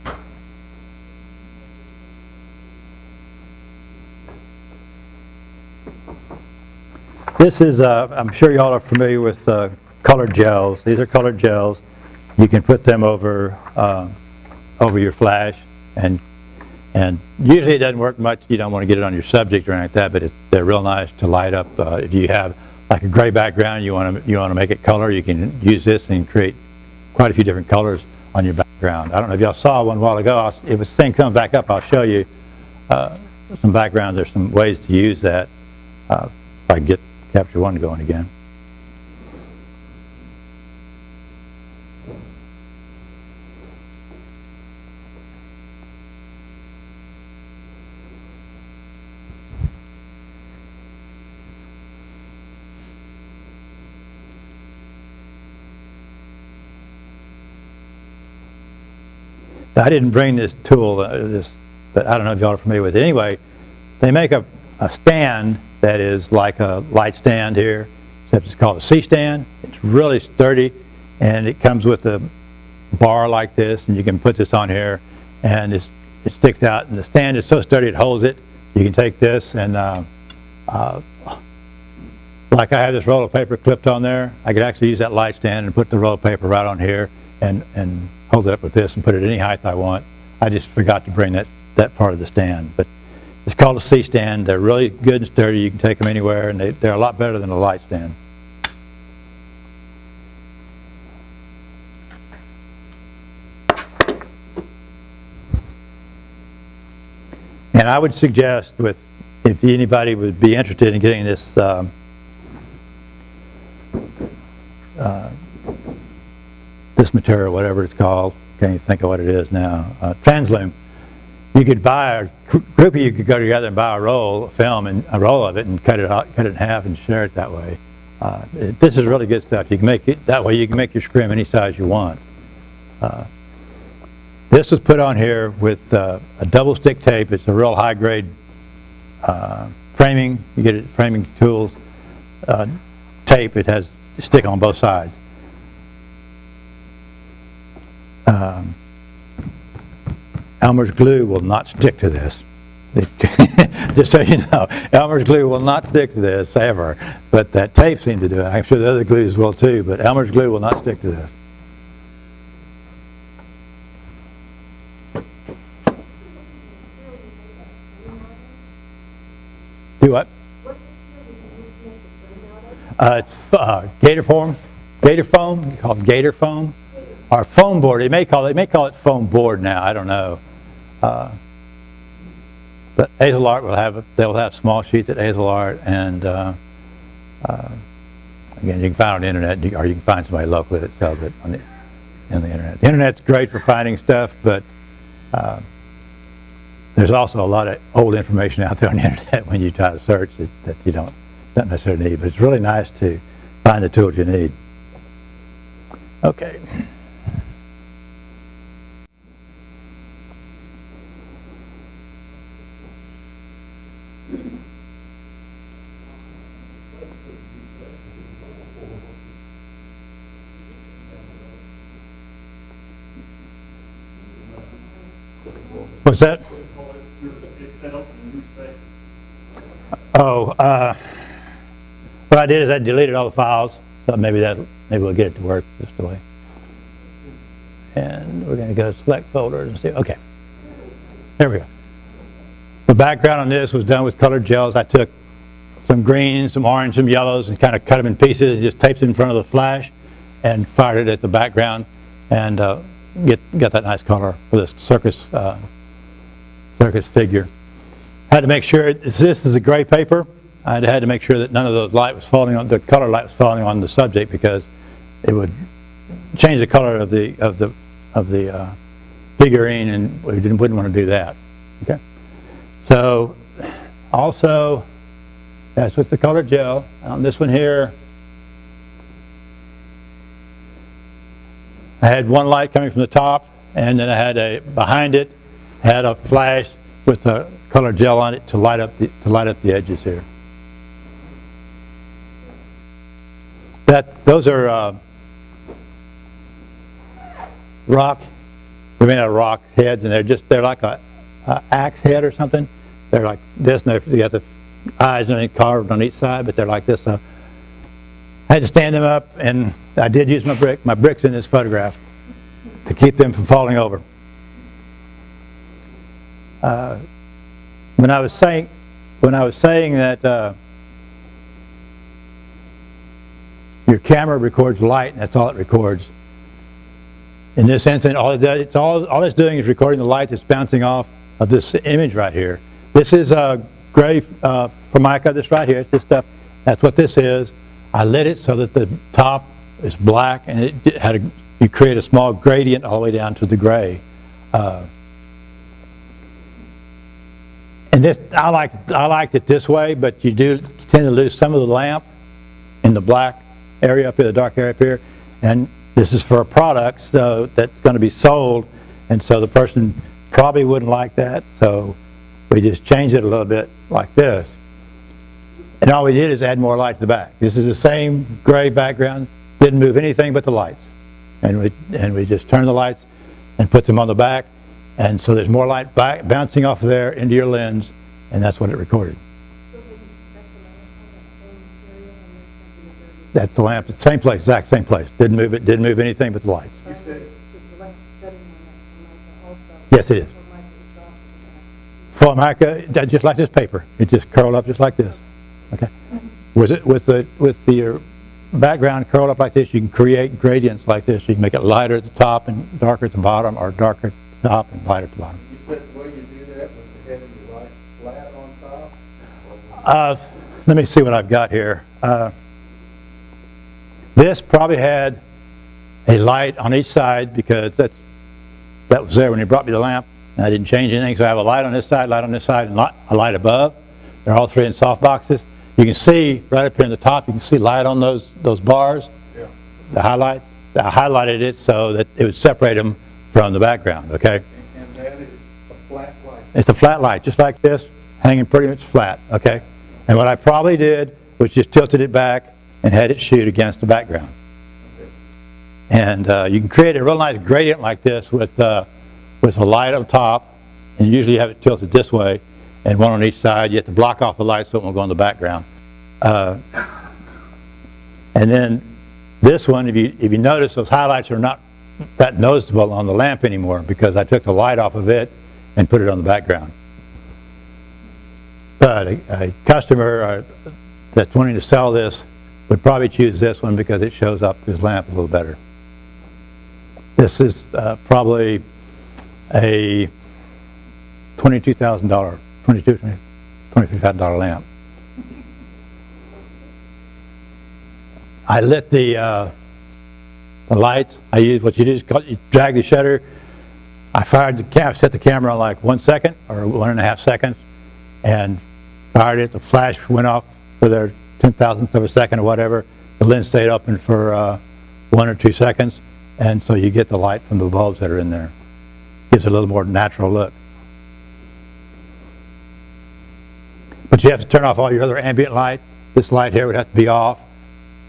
This is, I'm sure y'all are familiar with colored gels. These are colored gels. You can put them over over your flash, and And usually it doesn't work much. You don't want to get it on your subject or anything like that, but they're real nice to light up. If you have like a gray background, you want to make it color, you can use this and create quite a few different colors on your background. I don't know if y'all saw one a while ago. If this thing comes back up, I'll show you some background. There's some ways to use that. If I can get Capture One going again. I didn't bring this tool, but I don't know if y'all are familiar with it. Anyway, they make a stand that is like a light stand here, except it's called a C-stand. It's really sturdy, and it comes with a bar like this, and you can put this on here, and it sticks out, and the stand is so sturdy it holds it. You can take this and, like I have this roll of paper clipped on there, I could actually use that light stand and put the roll of paper right on here and hold it up with this and put it any height I want. I just forgot to bring that part of the stand. But it's called a C-stand. They're really good and sturdy. You can take them anywhere, and they're a lot better than a light stand. And I would suggest, if anybody would be interested in getting this this material, whatever it's called, can't even think of what it is now, Transloom. You could buy, a group of you could go together and buy a roll of film, and a roll of it, and cut it in half and share it that way. This is really good stuff. You can make it that way. You can make your scrim any size you want. This was put on here with a double stick tape. It's a real high grade framing. You get it framing tools tape. It has a stick on both sides. Elmer's glue will not stick to this. Just so you know, Elmer's glue will not stick to this ever, but that tape seemed to do it. I'm sure the other glues will too, but Elmer's glue will not stick to this. Do what? It's gator foam, called gator foam, or foam board. They may call it foam board now. I don't know. But Hazel Art they'll have small sheets at Hazel Art, and again, you can find it on the internet, or you can find somebody locally that sells it on the internet. The internet's great for finding stuff, but there's also a lot of old information out there on the internet when you try to search that you don't necessarily need. But it's really nice to find the tools you need. Okay. What's that? Oh, what I did is I deleted all the files, so maybe we'll get it to work just the way. And we're going to go select folders and see. Okay, there we go. The background on this was done with colored gels. I took some green, some orange, some yellows, and kind of cut them in pieces and just taped it in front of the flash and fired it at the background, and got that nice color for this circus figure. I had to make sure this is a gray paper. I had to make sure that none of the light was falling on the color light was falling on the subject, because it would change the color of the figurine, and we wouldn't want to do that. Okay. So also that's with the colored gel. On this one here, I had one light coming from the top, and then I had behind it had a flash with the colored gel on it to light up the edges here. Those are rock. They're made out of rock heads, and they're like a axe head or something. They're like this, and you got the eyes and everything carved on each side, but they're like this. I had to stand them up, and I did use my bricks in this photograph to keep them from falling over. When I was saying that your camera records light, and that's all it records. In this instance, all it's doing is recording the light that's bouncing off of this image right here. This is gray Formica, this right here. It's this stuff. That's what this is. I lit it so that the top is black, and you create a small gradient all the way down to the gray. And this, I liked it this way, but you do tend to lose some of the lamp in the black area up here, the dark area up here. And this is for a product so that's going to be sold, and so the person probably wouldn't like that. So we just changed it a little bit like this. And all we did is add more light to the back. This is the same gray background, didn't move anything but the lights. And we just turned the lights and put them on the back. And so there's more light bouncing off of there into your lens, and that's what it recorded. That's the lamp, the same place, exact same place. Didn't move anything but the lights. You said, Yes, it is. Formica, just like this paper. It just curled up just like this. Okay. With the background curled up like this, you can create gradients like this. You can make it lighter at the top and darker at the bottom, or darker at the top and lighter at the bottom. you said the way you do that was to have your light flat on top? Let me see what I've got here. This probably had a light on each side because that was there when he brought me the lamp, and I didn't change anything. So I have a light on this side, and a light above. They're all three in soft boxes. You can see right up here in the top, you can see light on those bars. Yeah. The highlight. I highlighted it so that it would separate them from the background. Okay. And that is a flat light. It's a flat light, just like this, hanging pretty much flat. Okay. And what I probably did was just tilted it back and had it shoot against the background. Okay. And you can create a real nice gradient like this with a light on top, and usually you have it tilted this way, and one on each side. You have to block off the light so it won't go in the background. And then this one, if you notice, those highlights are not that noticeable on the lamp anymore because I took the light off of it and put it on the background. But a customer that's wanting to sell this would probably choose this one because it shows up his lamp a little better. This is probably a $23,000 lamp. I lit the lights. I used what you do is you drag the shutter. I fired the camera, set the camera on like 1 second or 1.5 seconds, and fired it. The flash went off for their 10,000th of a second or whatever. The lens stayed open for 1 or 2 seconds, and so you get the light from the bulbs that are in there. Gives it a little more natural look. But you have to turn off all your other ambient light. This light here would have to be off.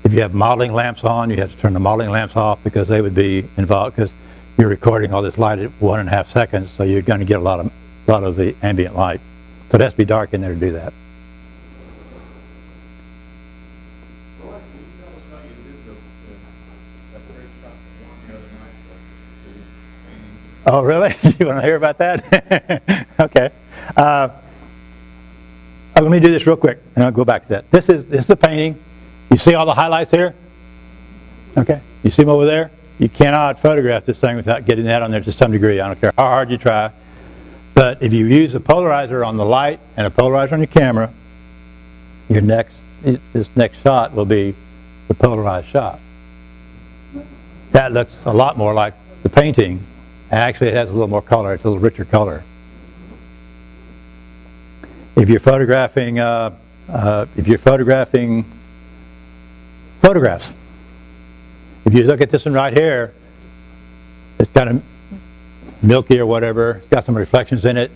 If you have modeling lamps on, you have to turn the modeling lamps off because they would be involved because you're recording all this light at 1.5 seconds, so you're going to get a lot of the ambient light. So it has to be dark in there to do that. Oh, really? You want to hear about that? Okay. Let me do this real quick, and I'll go back to that. This is a painting. You see all the highlights here? Okay. You see them over there? You cannot photograph this thing without getting that on there to some degree. I don't care how hard you try. But if you use a polarizer on the light and a polarizer on your camera, this next shot will be the polarized shot. That looks a lot more like the painting. Actually, it has a little more color. It's a little richer color. If you're photographing, photographs, if you look at this one right here, it's kind of milky or whatever. It's got some reflections in it.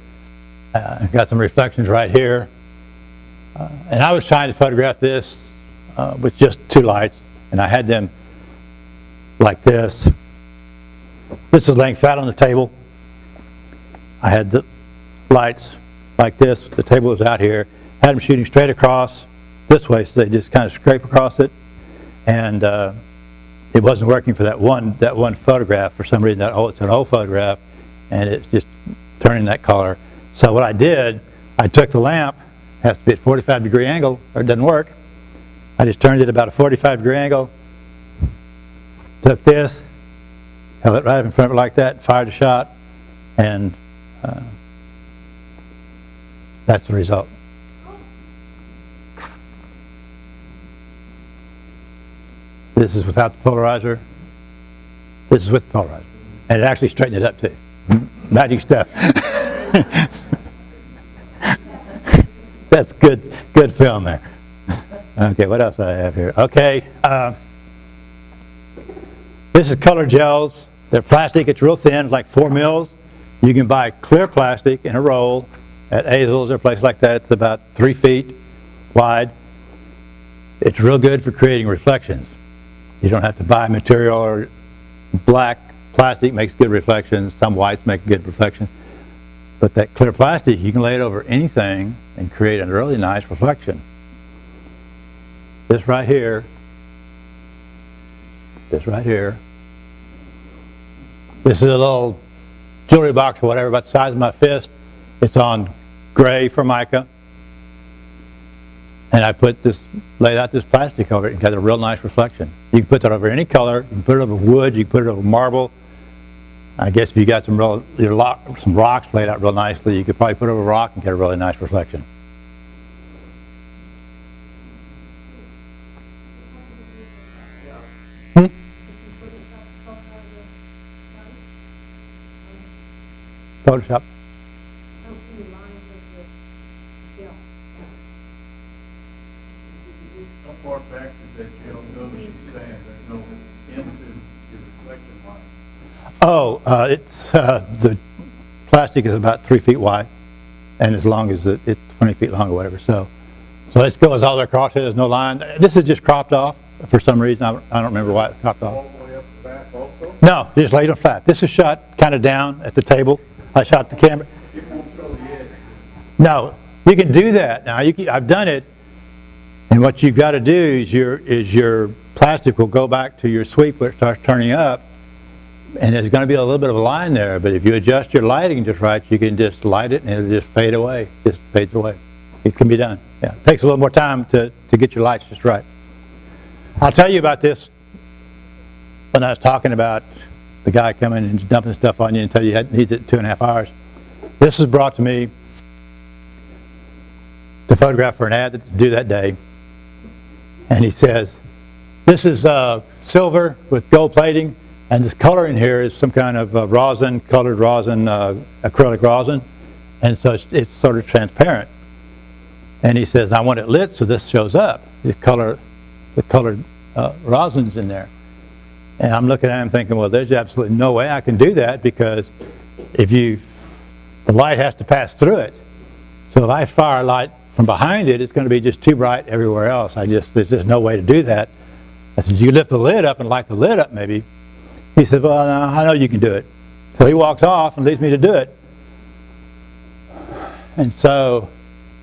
Got some reflections right here. And I was trying to photograph this with just 2 lights, and I had them like this. This is laying flat on the table. I had the lights like this. The table was out here. Had them shooting straight across this way, so they just kind of scrape across it. And it wasn't working for that one photograph for some reason. It's an old photograph, and it's just turning that color. So what I did, I took the lamp, has to be at 45-degree angle or it doesn't work. I just turned it about a 45-degree angle, took this, held it right up in front of it like that, fired a shot, and that's the result. This is without the polarizer. This is with the polarizer. And it actually straightened it up too. Magic stuff. That's good film there. Okay, what else do I have here? Okay, this is colored gels. They're plastic, it's real thin, like 4 mils. You can buy clear plastic in a roll at Azles or places like that. It's about 3 feet wide. It's real good for creating reflections. You don't have to buy material, or black plastic makes good reflections, some whites make good reflections. But that clear plastic, you can lay it over anything and create a really nice reflection. This right here, this right here, this is a little jewelry box or whatever, about the size of my fist. It's on gray Formica. And I laid out this plastic over it and got a real nice reflection. You can put that over any color. You can put it over wood. You can put it over marble. I guess if you got some rocks laid out real nicely, you could probably put it over rock and get a really nice reflection. Photoshop. How far back does that gel go, she's saying? There's no into your reflection line. Oh, it's the plastic is about 3 feet wide, and as long as it's 20 feet long or whatever. So it goes all the way across here. There's no line. This is just cropped off for some reason. I don't remember why it's cropped off. All the way up the back also? No, just laid it flat. This is shot kind of down at the table. I shot the camera. You won't show the edge. No, you can do that. Now I've done it, and what you've got to do is your plastic will go back to your sweep where it starts turning up, and there's going to be a little bit of a line there. But if you adjust your lighting just right, you can just light it and it'll just fade away. Just fades away. It can be done. Yeah, it takes a little more time to get your lights just right. I'll tell you about this when I was talking about the guy coming and dumping stuff on you and tell you he needs it 2.5 hours. This was brought to me to photograph for an ad that's due that day. And he says, this is silver with gold plating, and this color in here is some kind of rosin, colored rosin, acrylic rosin, and so it's sort of transparent. And he says, I want it lit so this shows up, the colored rosin's in there. And I'm looking at him thinking, well, there's absolutely no way I can do that, because the light has to pass through it. So if I fire light from behind it, it's going to be just too bright everywhere else. There's just no way to do that. I said, you lift the lid up and light the lid up maybe. He said, well, no, I know you can do it. So he walks off and leaves me to do it. And so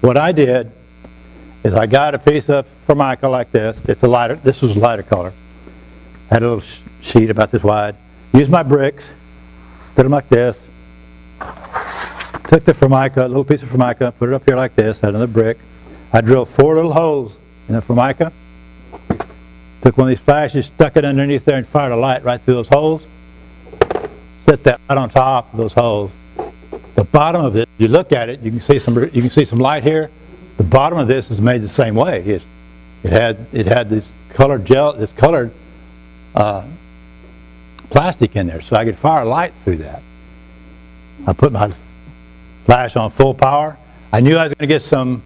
what I did is I got a piece of Formica like this. This was a lighter color. Had a little sheet about this wide. Used my bricks, stood them like this. Took the Formica, a little piece of Formica, put it up here like this, had another brick. I drilled 4 little holes in the Formica. Took one of these flashes, stuck it underneath there and fired a light right through those holes. Set that right on top of those holes. The bottom of it, you look at it, you can see some light here. The bottom of this is made the same way. It had this colored gel, this colored plastic in there, so I could fire light through that. I put my flash on full power. I knew I was going to get some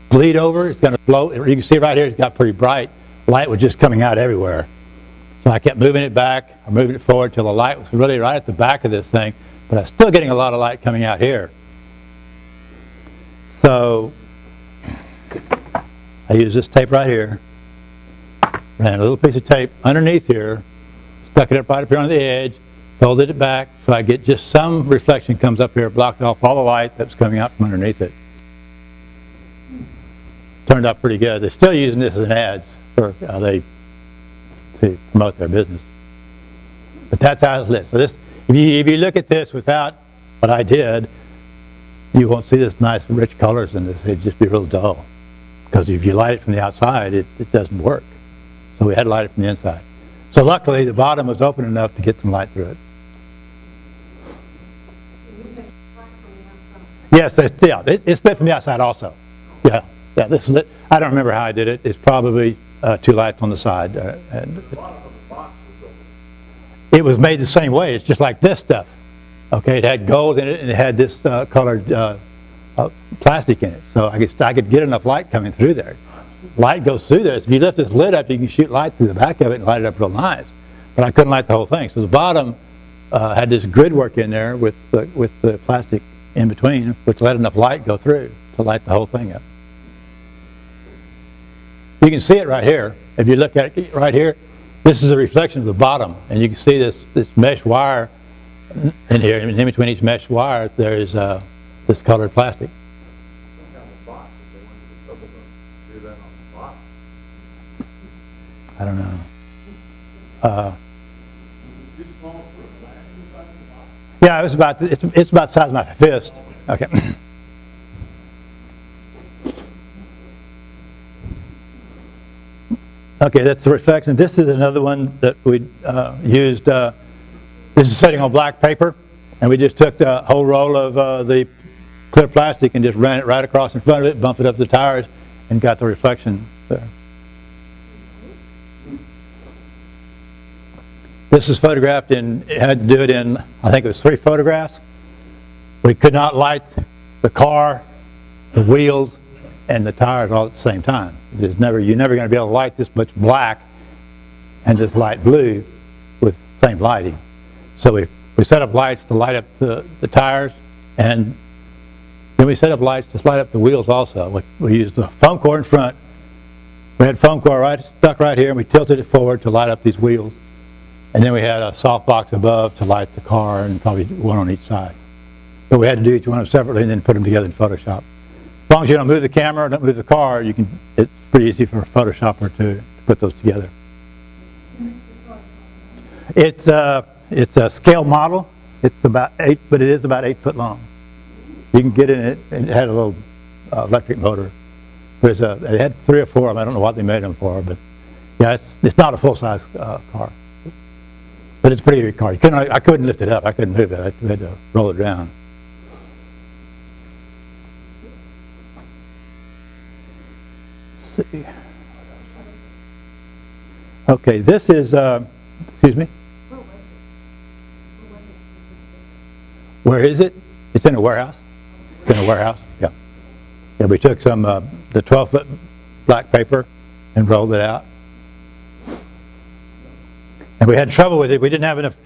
bleed over. It's going to float. You can see right here, it's got pretty bright. Light was just coming out everywhere. So I kept moving it back, or moving it forward till the light was really right at the back of this thing, but I was still getting a lot of light coming out here. So I used this tape right here, ran a little piece of tape underneath here, stuck it up right up here on the edge, folded it back so I get just some reflection comes up here, blocked off all the light that's coming out from underneath it. Turned out pretty good. They're still using this as an ads for to promote their business. But that's how it's lit. So this, if you look at this without what I did, you won't see this nice rich colors in this. It'd just be real dull. Because if you light it from the outside, it doesn't work. So we had to light it from the inside. So luckily, the bottom was open enough to get some light through it. Yes, it's lit from the outside also. Yeah, this is lit. I don't remember how I did it. It's probably 2 lights on the side. It was made the same way. It's just like this stuff. Okay, it had gold in it and it had this colored plastic in it. So I could get enough light coming through there. Light goes through this. If you lift this lid up, you can shoot light through the back of it and light it up real nice. But I couldn't light the whole thing. So the bottom had this grid work in there with the plastic in between, which let enough light go through to light the whole thing up. You can see it right here. If you look at it right here, this is a reflection of the bottom, and you can see this mesh wire in here. In between each mesh wire, there is this colored plastic. I don't know. Yeah, it's about the size of my fist. Okay. Okay, that's the reflection. This is another one that we used. This is setting on black paper, and we just took the whole roll of the clear plastic and just ran it right across in front of it, bumped it up the tires, and got the reflection there. This is photographed in, it had to do it in, I think it was 3 photographs. We could not light the car, the wheels, and the tires all at the same time. You're never going to be able to light this much black and this light blue with the same lighting. So we set up lights to light up the tires, and then we set up lights to light up the wheels also. We used the foam core in front. We had foam core stuck right here, and we tilted it forward to light up these wheels. And then we had a softbox above to light the car, and probably one on each side. But we had to do each one of them separately and then put them together in Photoshop. As long as you don't move the camera, don't move the car, it's pretty easy for a Photoshopper to put those together. It's a scale model. It's about 8, but it is about 8 foot long. You can get in it, and it had a little electric motor. But it had 3 or 4 of them. I don't know what they made them for, but yeah, it's not a full-size car. But it's a pretty big car. I couldn't lift it up. I couldn't move it. I had to roll it down. Let's see. Okay, this is, excuse me? Where is it? It's in a warehouse. It's in a warehouse, yeah. Yeah, we took some, the 12-foot black paper and rolled it out. And we had trouble with it. We didn't have enough.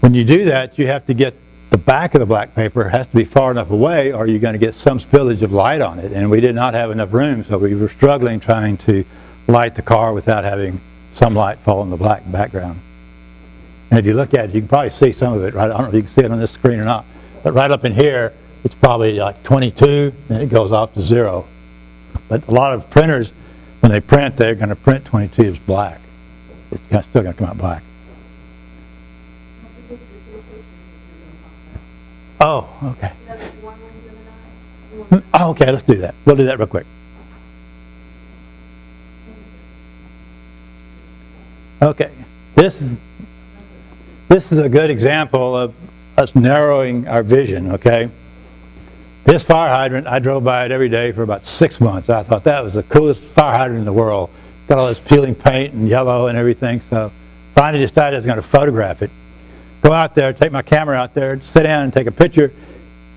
When you do that, you have to get the back of the black paper. It has to be far enough away, or you're going to get some spillage of light on it. And we did not have enough room, so we were struggling trying to light the car without having some light fall in the black background. And if you look at it, you can probably see some of it. Right? I don't know if you can see it on this screen or not. But right up in here, it's probably like 22, and it goes off to 0. But a lot of printers, when they print, they're going to print 22 as black. It's still going to come out black. Oh, okay. Oh, okay, let's do that. We'll do that real quick. Okay, this is a good example of us narrowing our vision, okay? This fire hydrant, I drove by it every day for about 6 months. I thought that was the coolest fire hydrant in the world. Got all this peeling paint and yellow and everything, so finally decided I was going to photograph it. Go out there, take my camera out there, sit down and take a picture,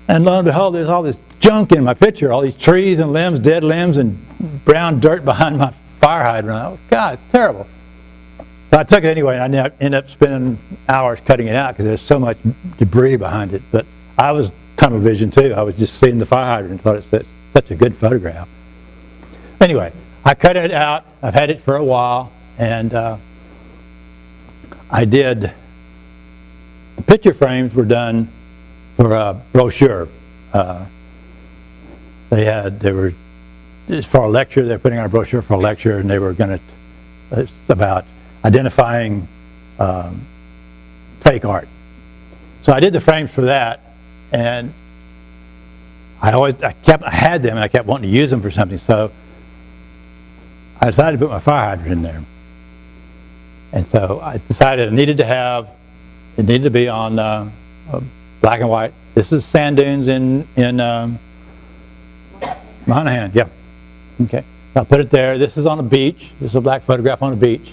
and lo and behold, there's all this junk in my picture, all these trees and limbs, dead limbs, and brown dirt behind my fire hydrant. I thought, God, it's terrible. So I took it anyway, and I ended up spending hours cutting it out because there's so much debris behind it. But I was tunnel vision too. I was just seeing the fire hydrant and thought it's such a good photograph. Anyway, I cut it out. I've had it for a while, and I did. The picture frames were done for a brochure. They were just for a lecture. They're putting on a brochure for a lecture, and they were going to. It's about identifying fake art. So I did the frames for that, and I had them and I kept wanting to use them for something, so I decided to put my fire hydrant in there. And so I decided it needed to be on black and white. This is sand dunes in Monahan, yeah. Okay, I'll put it there. This is on a beach. This is a black photograph on a beach.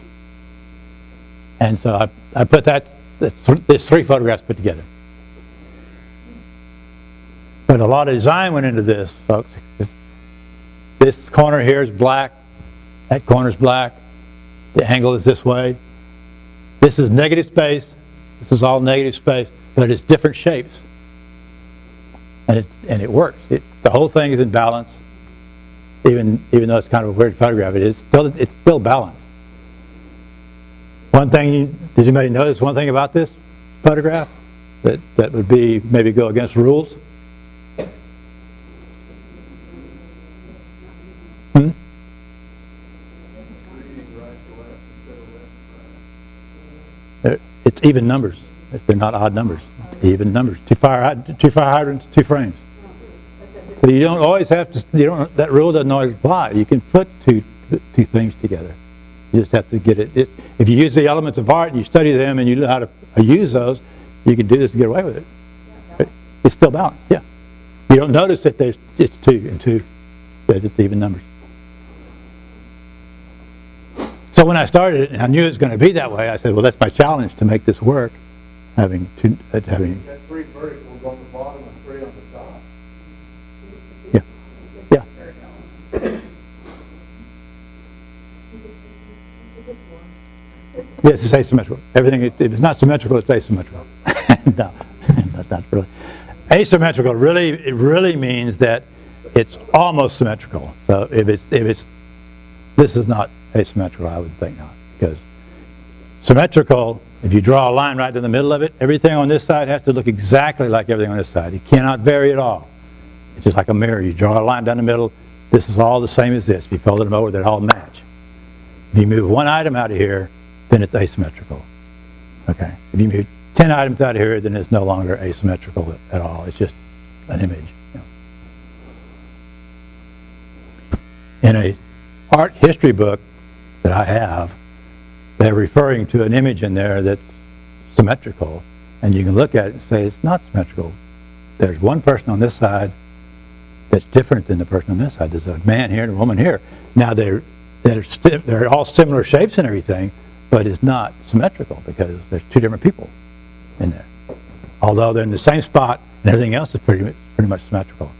And so I put there's 3 photographs put together. But a lot of design went into this, folks. This corner here is black. That corner is black. The angle is this way. This is negative space. This is all negative space, but it's different shapes. And it works. The whole thing is in balance. Even though it's kind of a weird photograph, it's still balanced. One thing, did anybody notice one thing about this photograph that would be maybe go against rules? It's even numbers. They're not odd numbers. Even numbers. 2 fire hydrants, 2 frames. So you don't always have to. That rule doesn't always apply. You can put two things together. You just have to get it. If you use the elements of art and you study them and you know how to use those, you can do this and get away with it. It's still balanced. Yeah. You don't notice that it's 2 and 2, that it's even numbers. So when I started it, and I knew it was going to be that way, I said, well, that's my challenge to make this work, having. That 3 verticals on the bottom and 3 on the top. Yeah. Yeah. Yes, it's asymmetrical. Everything, if it's not symmetrical, it's asymmetrical. No, that's not really. Asymmetrical really means that it's almost symmetrical. So if it's, this is not asymmetrical, I would think not, because symmetrical, if you draw a line right in the middle of it, everything on this side has to look exactly like everything on this side. It cannot vary at all. It's just like a mirror. You draw a line down the middle, this is all the same as this. If you fold them over, they all match. If you move one item out of here, then it's asymmetrical. Okay. If you move 10 items out of here, then it's no longer asymmetrical at all. It's just an image. In a art history book that I have, they're referring to an image in there that's symmetrical, and you can look at it and say it's not symmetrical. There's one person on this side that's different than the person on this side. There's a man here and a woman here. Now they're all similar shapes and everything, but it's not symmetrical because there's 2 different people in there. Although they're in the same spot and everything else is pretty much symmetrical.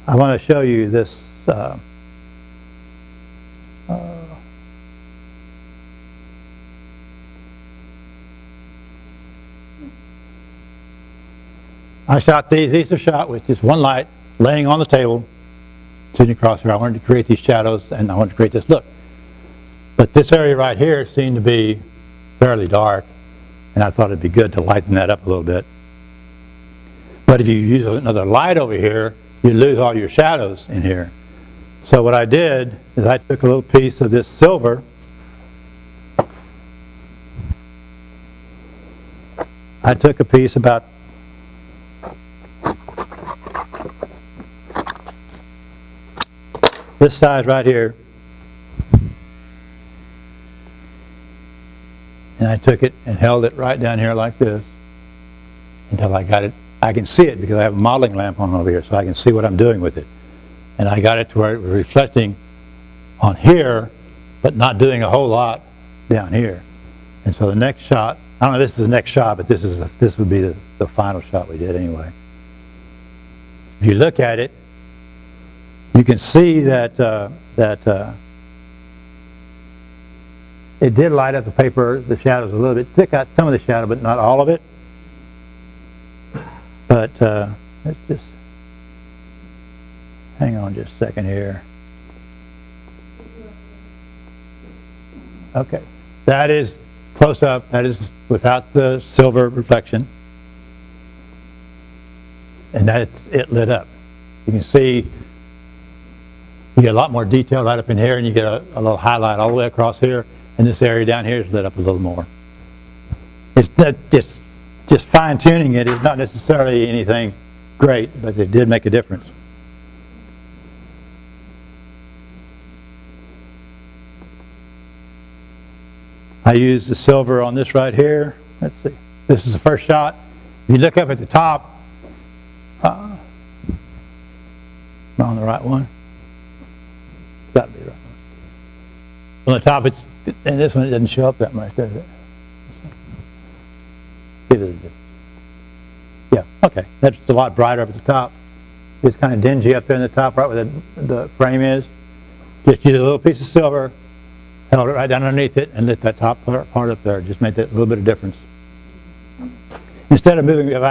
I want to show you this I shot these. These are shot with just one light laying on the table, sitting across here. I wanted to create these shadows and I wanted to create this look. But this area right here seemed to be fairly dark, and I thought it'd be good to lighten that up a little bit. But if you use another light over here, you lose all your shadows in here. So what I did is I took a little piece of this silver, I took a piece about this size right here, and I took it and held it right down here like this until I got it. I can see it because I have a modeling lamp on over here, so I can see what I'm doing with it. And I got it to where it was reflecting on here, but not doing a whole lot down here. And so the next shot, I don't know if this is the next shot, but this would be the final shot we did anyway. If you look at it, you can see that it did light up the paper, the shadows a little bit. Took out some of the shadow, but not all of it. But let's just hang on just a second here. Okay, that is close up. That is without the silver reflection, and that's it lit up. You can see you get a lot more detail right up in here, and you get a little highlight all the way across here, and this area down here is lit up a little more. It's just fine tuning it is not necessarily anything great, but it did make a difference. I used the silver on this right here. Let's see. This is the first shot. If you look up at the top, am I on the right one? Got to be the right one. On the top, it's, and this one, it doesn't show up that much, does it? Yeah, okay. That's a lot brighter up at the top. It's kind of dingy up there in the top, right where the frame is. Just use a little piece of silver, held it right down underneath it, and lit that top part up there. Just made that little bit of difference. Instead of moving, if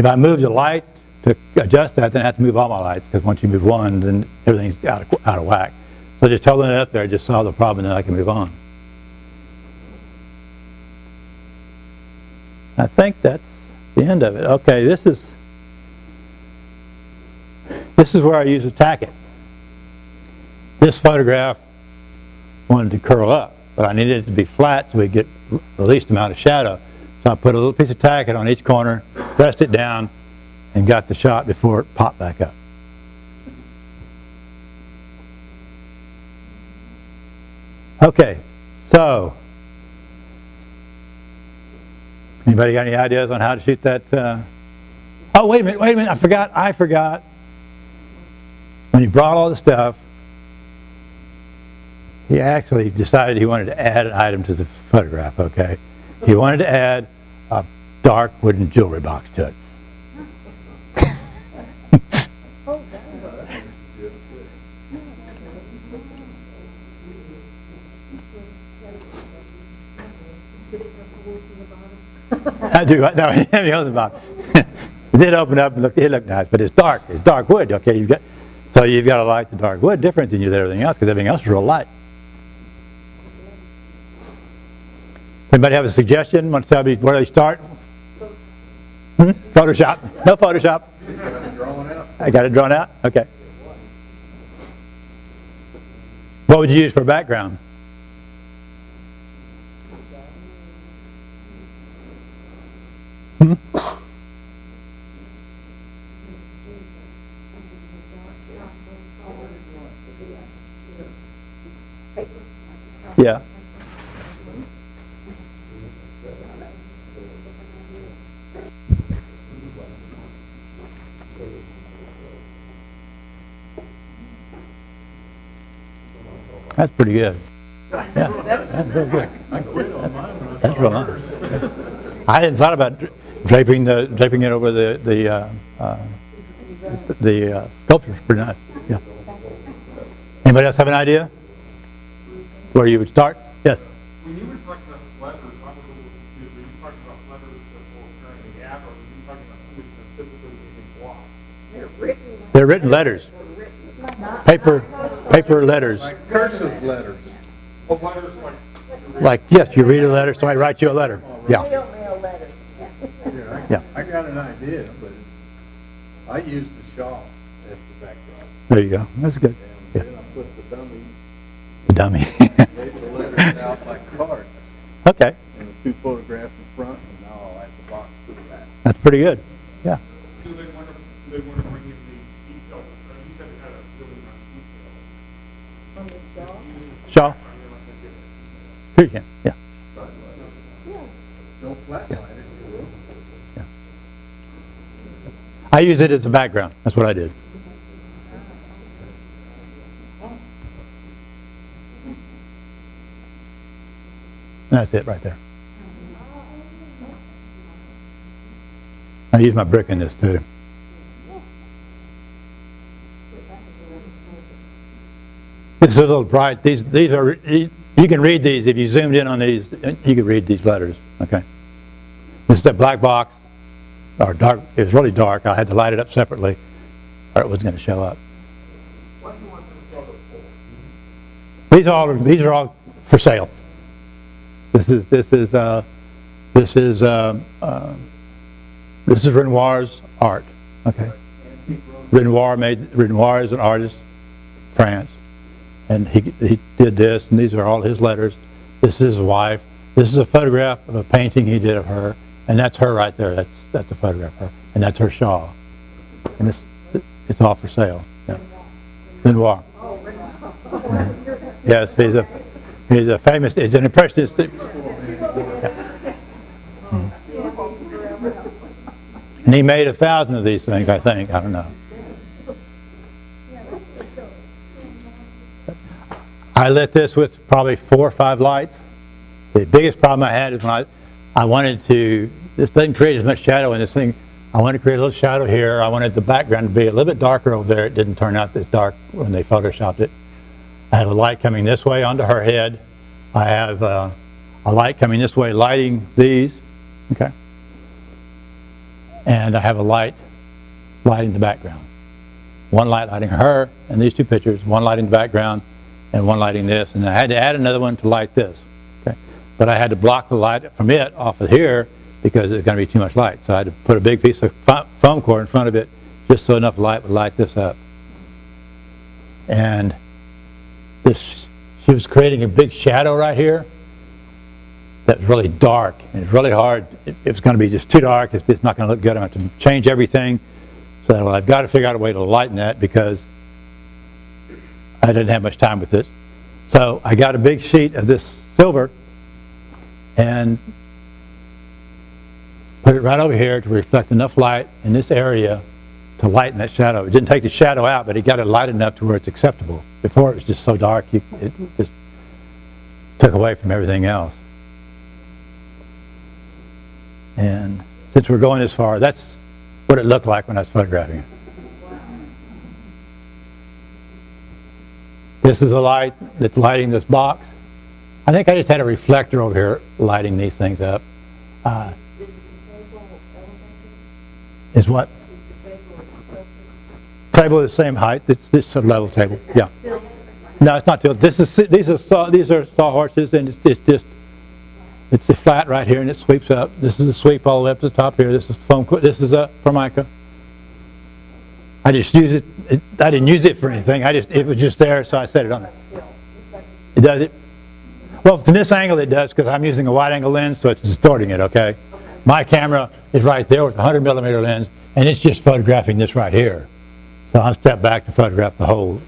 I moved the light to adjust that, then I have to move all my lights, because once you move one, then everything's out of whack. So just holding it up there, just solve the problem, and then I can move on. I think that's the end of it. Okay, this is where I use a tacket. This photograph wanted to curl up, but I needed it to be flat so we get the least amount of shadow. So I put a little piece of tacket on each corner, pressed it down, and got the shot before it popped back up. Okay, so anybody got any ideas on how to shoot that? Oh, wait a minute, I forgot. When he brought all the stuff, he actually decided he wanted to add an item to the photograph, okay? He wanted to add a dark wooden jewelry box to it. I do. No, he had me on the bottom. It did open up and it looked nice, but it's dark. It's dark wood. Okay, you've got to light the dark wood different than you did everything else, because everything else is real light. Anybody have a suggestion? Want to tell me where they start? Photoshop. No Photoshop. You got it drawn out. I got it drawn out? Okay. What would you use for a background? Yeah. That's pretty good. Yeah, that's very good. I quit on mine when I That's saw real hers. nice. I hadn't thought about draping it over the sculpture. Pretty nice. Yeah. Anybody else have an idea where you would start? Yes. When you were talking about letters, I was a little confused. Were you talking about letters that will occur in the gap, or were you talking about something that's physically being blocked? They're written letters. Paper letters. Like cursive letters. Well, letters like Like, yes, you read a letter, somebody writes you a letter. Yeah. Yeah. I got an idea, but I use the shawl as the backdrop. There you go. That's good. And then I put the dummy, The dummy. laid the letters out like cards, Okay. and the two photographs in front, and now I'll add the box to the back. That's pretty good. Yeah. do they want to bring in the detail? You said it had a really nice detail. Shaw? Here you can. Yeah. Don't flatline it, you will. I use it as a background. That's what I did. That's it right there. I use my brick in this too. This is a little bright. These are, you can read these. If you zoomed in on these, you can read these letters. Okay. This is a black box, or dark. It was really dark. I had to light it up separately, or it wasn't going to show up. What do you want the photo for? These are all for sale. This is Renoir's art. Okay. Renoir is an artist, France, and he did this, and these are all his letters. This is his wife. This is a photograph of a painting he did of her, And that's her right there. That's the photograph of her. And that's her shawl. And it's all for sale. Yeah. Renoir. Yes, he's a famous, he's an impressionist. Yeah. And he made 1,000 of these things, I think. I don't know. I lit this with probably 4 or 5 lights. The biggest problem I had is when I wanted to, this doesn't create as much shadow in this thing. I wanted to create a little shadow here. I wanted the background to be a little bit darker over there. It didn't turn out this dark when they photoshopped it. I have a light coming this way onto her head. I have a light coming this way lighting these. Okay. And I have a light lighting the background. One light lighting her and these 2 pictures, one lighting the background and one lighting this. And I had to add another one to light this. Okay. But I had to block the light from it off of here because it's going to be too much light. So I had to put a big piece of foam core in front of it just so enough light would light this up. And she was creating a big shadow right here that was really dark, and it's really hard. It was going to be just too dark. It's just not going to look good. I'm going to have to change everything. So I've got to figure out a way to lighten that because I didn't have much time with it. So I got a big sheet of this silver and put it right over here to reflect enough light in this area to lighten that shadow. It didn't take the shadow out, but it got it light enough to where it's acceptable. Before it was just so dark, it just took away from everything else. And since we're going this far, that's what it looked like when I was photographing it. This is a light that's lighting this box. I think I just had a reflector over here lighting these things up. Is what? Table is the same height. It's a level table. Yeah. No, it's not tilted. These are sawhorses, and it's a flat right here, and it sweeps up. This is a sweep all the way up to the top here. This is foam. This is a Formica. I just use it. I didn't use it for anything. It was just there, so I set it on there. It does it. Well, from this angle it does because I'm using a wide-angle lens, so it's distorting it. Okay. My camera is right there with a 100mm lens, and it's just photographing this right here. So I'll step back to photograph the whole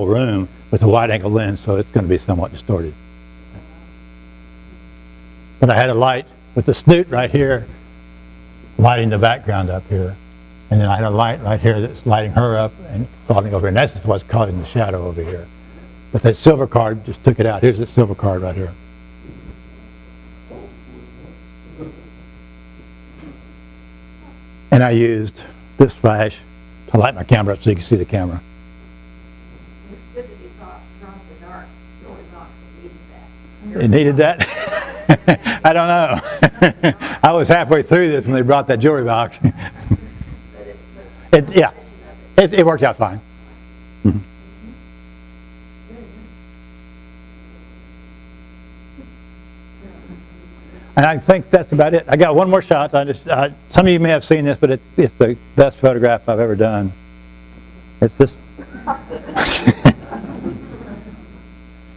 room with a wide-angle lens, so it's going to be somewhat distorted. But I had a light with the snoot right here, lighting the background up here, and then I had a light right here that's lighting her up and falling over, and that's what's causing the shadow over here. But that silver card just took it out. Here's the silver card right here. And I used this flash to light my camera up so you can see the camera. It's good that you drawn the dark. It needed that. It needed that? I don't know. I was halfway through this when they brought that jewelry box. It worked out fine. Mm-hmm. And I think that's about it. I got one more shot. Some of you may have seen this, but it's the best photograph I've ever done. It's this.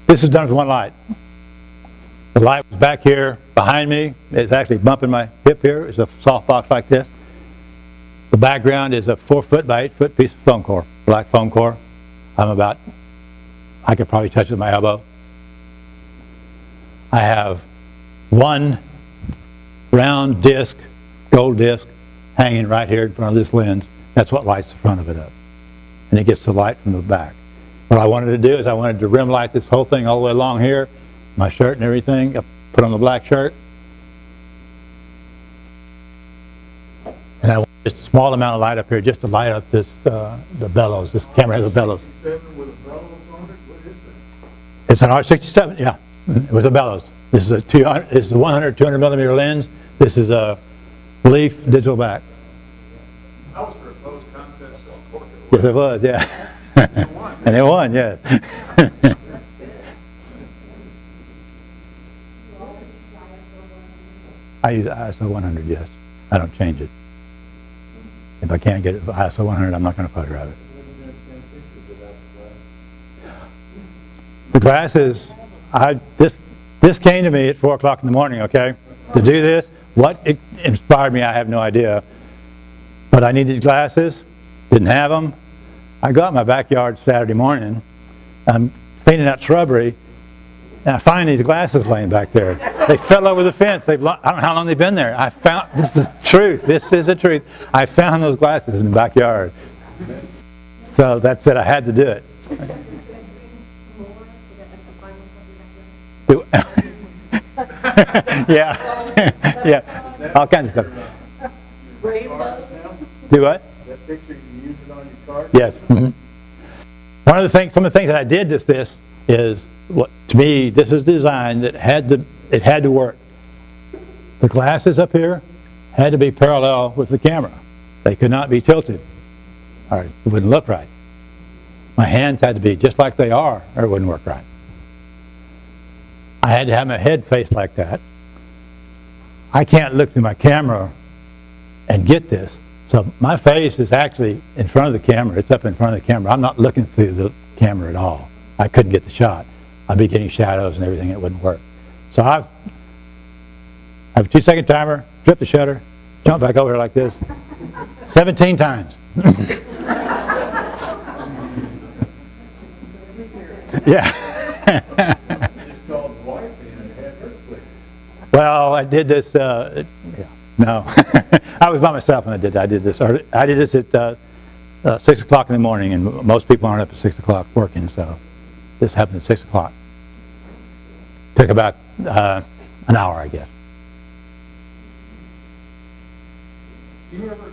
This is done with one light. The light was back here behind me. It's actually bumping my hip here. It's a soft box like this. The background is a 4 foot by 8 foot piece of foam core, black foam core. I could probably touch it with my elbow. I have one round disc, gold disc, hanging right here in front of this lens. That's what lights the front of it up. And it gets the light from the back. What I wanted to do is I wanted to rim light this whole thing all the way along here, my shirt and everything. I put on the black shirt. And I want just a small amount of light up here just to light up this, the bellows. This camera has a bellows. With a bellows on it? What is that? It's an R67, yeah, with a bellows. This is a 100, 200mm lens. This is a leaf digital back. I was for a closed contest on portrait. Yes, it was, yeah. And it won, yeah. I use ISO 100, yes. I don't change it. If I can't get it for ISO 100, I'm not going to photograph it. The glass is, this came to me at 4 o'clock in the morning, okay? To do this, inspired me, I have no idea. But I needed glasses, didn't have them. I go out in my backyard Saturday morning, I'm cleaning out shrubbery, and I find these glasses laying back there. They fell over the fence. I don't know how long they've been there. This is truth. This is the truth. I found those glasses in the backyard. So that's it. I had to do it. Yeah. Yeah. All kinds of stuff. Do what? That picture, you can use it on your card? Yes. Mm-hmm. Some of the things that I did this is, what to me, this is design that had to work. The glasses up here had to be parallel with the camera. They could not be tilted, or it wouldn't look right. My hands had to be just like they are, or it wouldn't work right. I had to have my head faced like that. I can't look through my camera and get this. So my face is actually in front of the camera. It's up in front of the camera. I'm not looking through the camera at all. I couldn't get the shot. I'd be getting shadows and everything. It wouldn't work. So I have a 2-second timer, flip the shutter, jump back over like this, 17 times. Yeah. Just called the wife and had her click. Well, I did this. Yeah, no, I was by myself when I did that. I did this at 6 o'clock in the morning, and most people aren't up at 6 o'clock working, so this happened at 6 o'clock. Took about an hour, I guess. Do you ever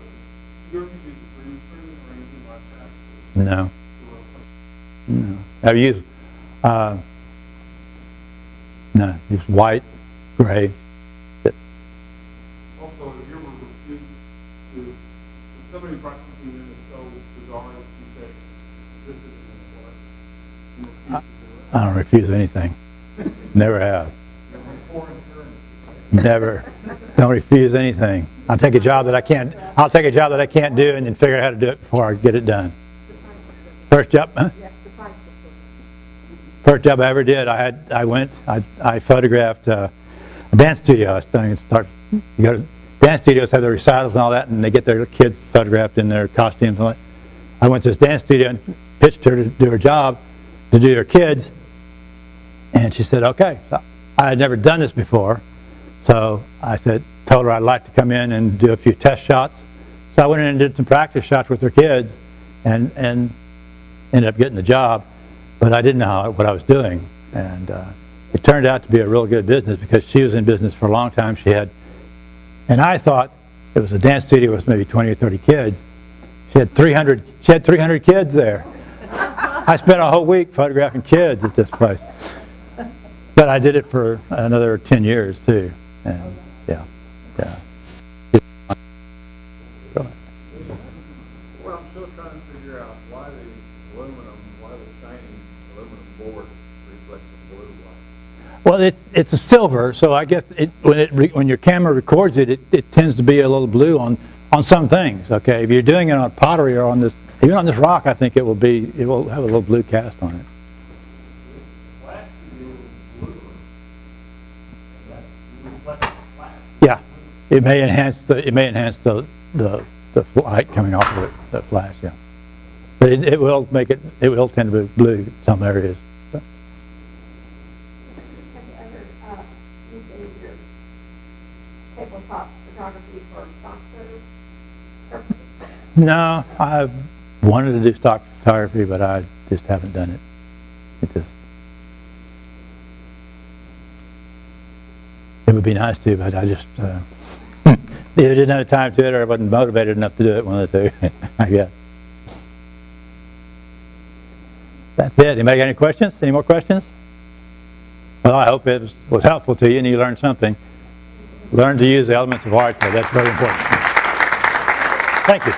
use green screen or anything like that? No. No. I've used no, just white, gray. Also, have you ever refused to, if somebody brought something in that's so bizarre that you say, this isn't going to work, you refuse to do it? I don't refuse anything. Never have. Never. Don't refuse anything. I'll take a job that I can't do and then figure out how to do it before I get it done. First job, huh? First job I ever did, I photographed a dance studio. I was starting to start. You go to dance studios, have their recitals and all that, and they get their kids photographed in their costumes and all that. I went to this dance studio and pitched her to do her job, to do her kids, and she said, okay. So I had never done this before, so I told her I'd like to come in and do a few test shots. So I went in and did some practice shots with her kids, and ended up getting the job. But I didn't know what I was doing, and it turned out to be a real good business because she was in business for a long time. And I thought it was a dance studio with maybe 20 or 30 kids. She had 300 kids there. I spent a whole week photographing kids at this place. But I did it for another 10 years too, and yeah. Go ahead. Well, I'm still trying to figure out why the shiny aluminum board reflects the blue light. Well, it's a silver, so I guess when your camera records it, it tends to be a little blue on some things. Okay, if you're doing it on pottery or even on this rock, I think it will have a little blue cast on it. Yeah, it may enhance the light coming off of it, the flash. Yeah, but it will tend to be blue in some areas. Have you ever used any of your tabletop photography for stock photos? No, I've wanted to do stock photography, but I just haven't done it. It would be nice to, but I just either didn't have time to it or I wasn't motivated enough to do it, one of the two, I guess. That's it. Anybody got any questions? Any more questions? Well, I hope it was helpful to you and you learned something. Learn to use the elements of art, though. That's very important. Thank you.